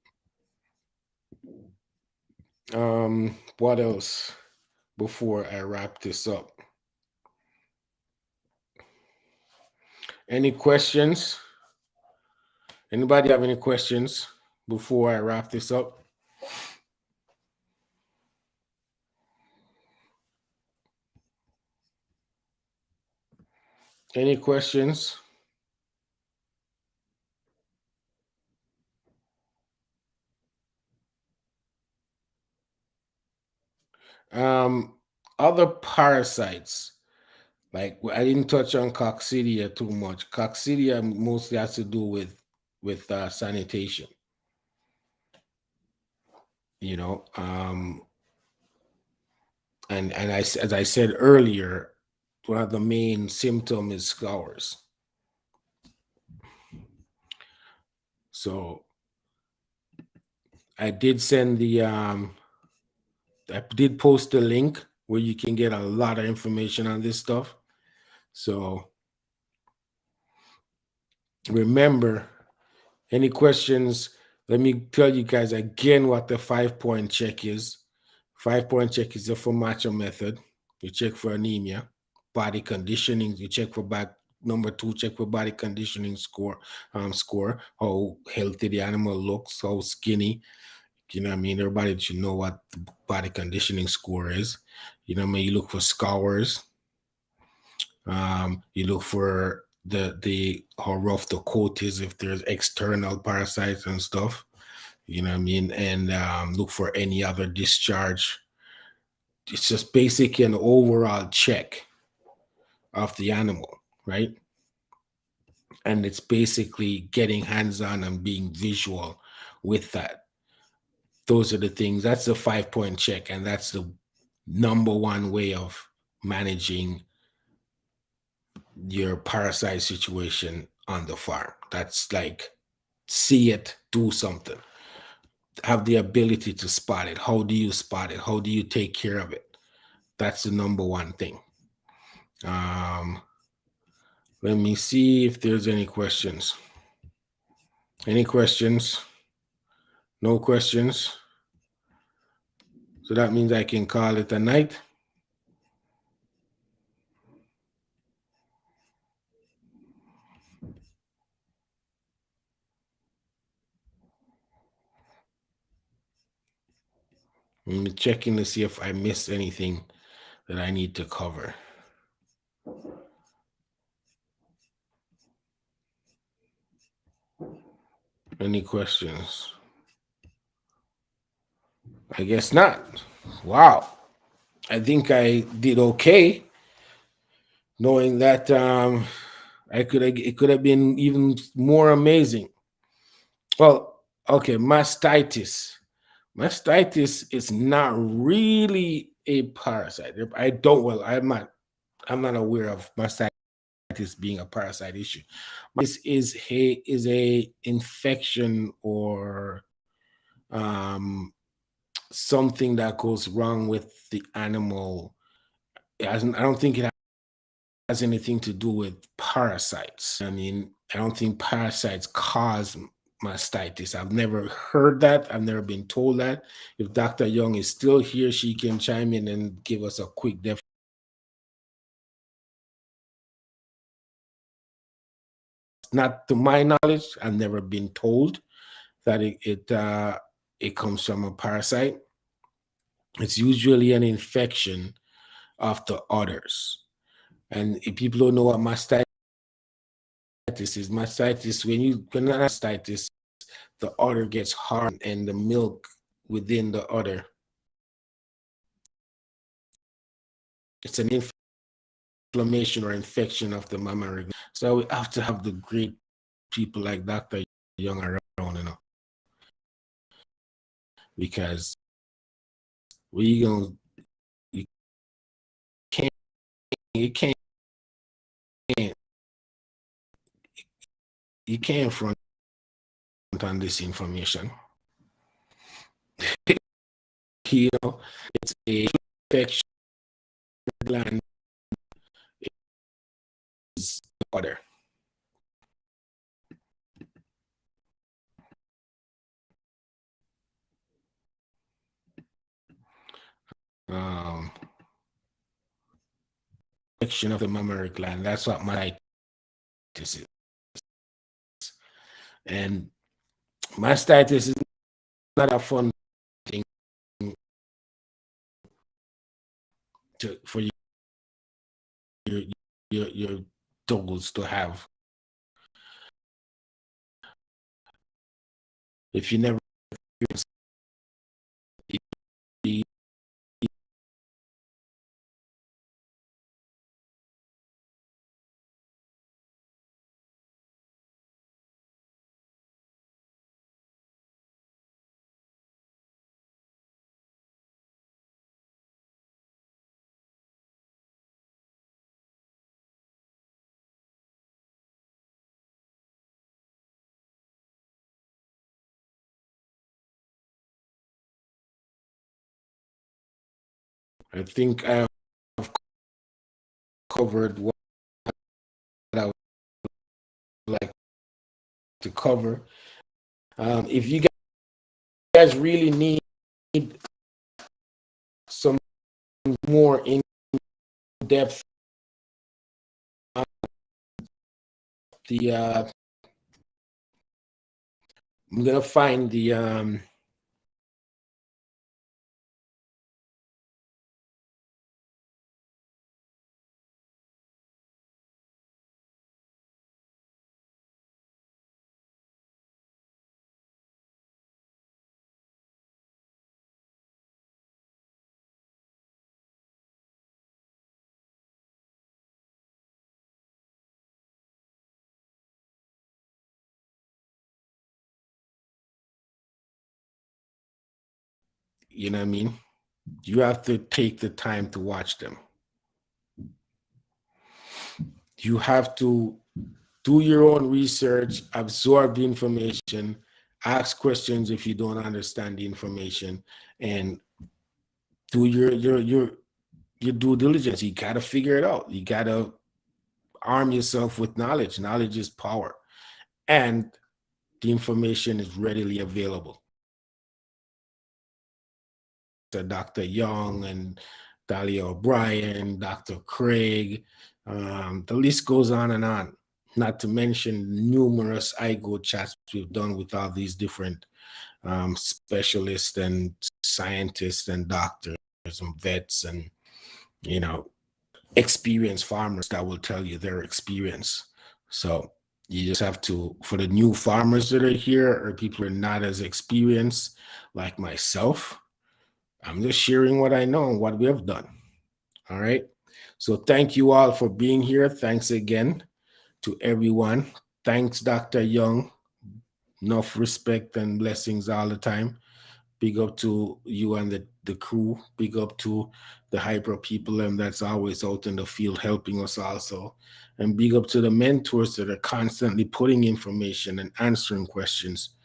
What else before I wrap this up? Any questions? Anybody have any questions before I wrap this up? Any questions? Other parasites, like I didn't touch on coccidia too much. Coccidia mostly has to do with sanitation. And as I said earlier, one of the main symptoms is scours. So I did send I did post a link where you can get a lot of information on this stuff. So remember, any questions? Let me tell you guys again what the 5-point check is. 5-point check is the FOMACHA method. You check for anemia, body conditioning. You check for number 2, check for body conditioning score, how healthy the animal looks, how skinny. You know what I mean? Everybody should know what the body conditioning score is. You know what I mean? You look for scours. You look for the how rough the coat is, if there's external parasites and stuff. You know what I mean? And look for any other discharge. It's just basically an overall check of the animal, right? And it's basically getting hands-on and being visual with that. Those are the things. That's the 5-point check, and that's the number one way of managing your parasite situation on the farm. That's like, see it, do something, have the ability to spot it. How do you spot it? How do you take care of it? That's the number one thing. Let me see if there's any questions. Any questions? No questions? So that means I can call it a night. I'm checking to see if I missed anything that I need to cover. Any questions? I guess not. Wow. I think I did okay, knowing that it could have been even more amazing. Well, okay, mastitis. Mastitis is not really a parasite. I'm not aware of mastitis being a parasite issue. This is a infection or something that goes wrong with the animal. I don't think it has anything to do with parasites. I mean, I don't think parasites cause mastitis. I've never heard that. I've never been told that. If Dr. Young is still here, she can chime in and give us a quick definition. Not to my knowledge, I've never been told that it comes from a parasite. It's usually an infection of the udders. And if people don't know what mastitis is, when mastitis, the udder gets hard and the milk within the udder. It's an inflammation or infection of the mammary. So we have to have the great people like Dr. Young around, because you can't you can't you can't front on this information. It's a infection gland is the udder. Infection of the mammary gland. That's what mastitis is. And mastitis is not a fun thing for your dogs to have. If you never I think I've covered what I would like to cover. If you guys really need some more in-depth, I'm gonna find the you know what I mean? You have to take the time to watch them. You have to do your own research, absorb the information, ask questions if you don't understand the information, and do your due diligence. You gotta figure it out. You gotta arm yourself with knowledge. Knowledge is power, and the information is readily available. Dr. Young and Dahlia O'Brien, Dr. Craig, the list goes on and on. Not to mention numerous iGoat chats we've done with all these different specialists and scientists and doctors and vets and, you know, experienced farmers that will tell you their experience. So you just have to, for the new farmers that are here or people who are not as experienced like myself, I'm just sharing what I know and what we have done. All right. So thank you all for being here. Thanks again to everyone. Thanks, Dr. Young. Enough respect and blessings all the time. Big up to you and the crew. Big up to the hyper people and that's always out in the field helping us also. And big up to the mentors that are constantly putting information and answering questions.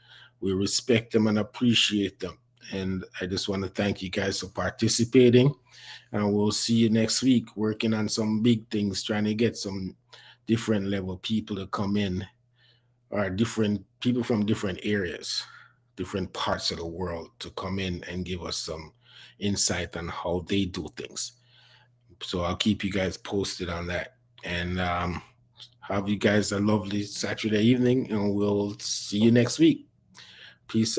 We respect them and appreciate them. And I just want to thank you guys for participating. And we'll see you next week working on some big things, trying to get some different level people to come in, or different people from different areas, different parts of the world to come in and give us some insight on how they do things. So I'll keep you guys posted on that. And have you guys a lovely Saturday evening, and we'll see you next week. Peace out.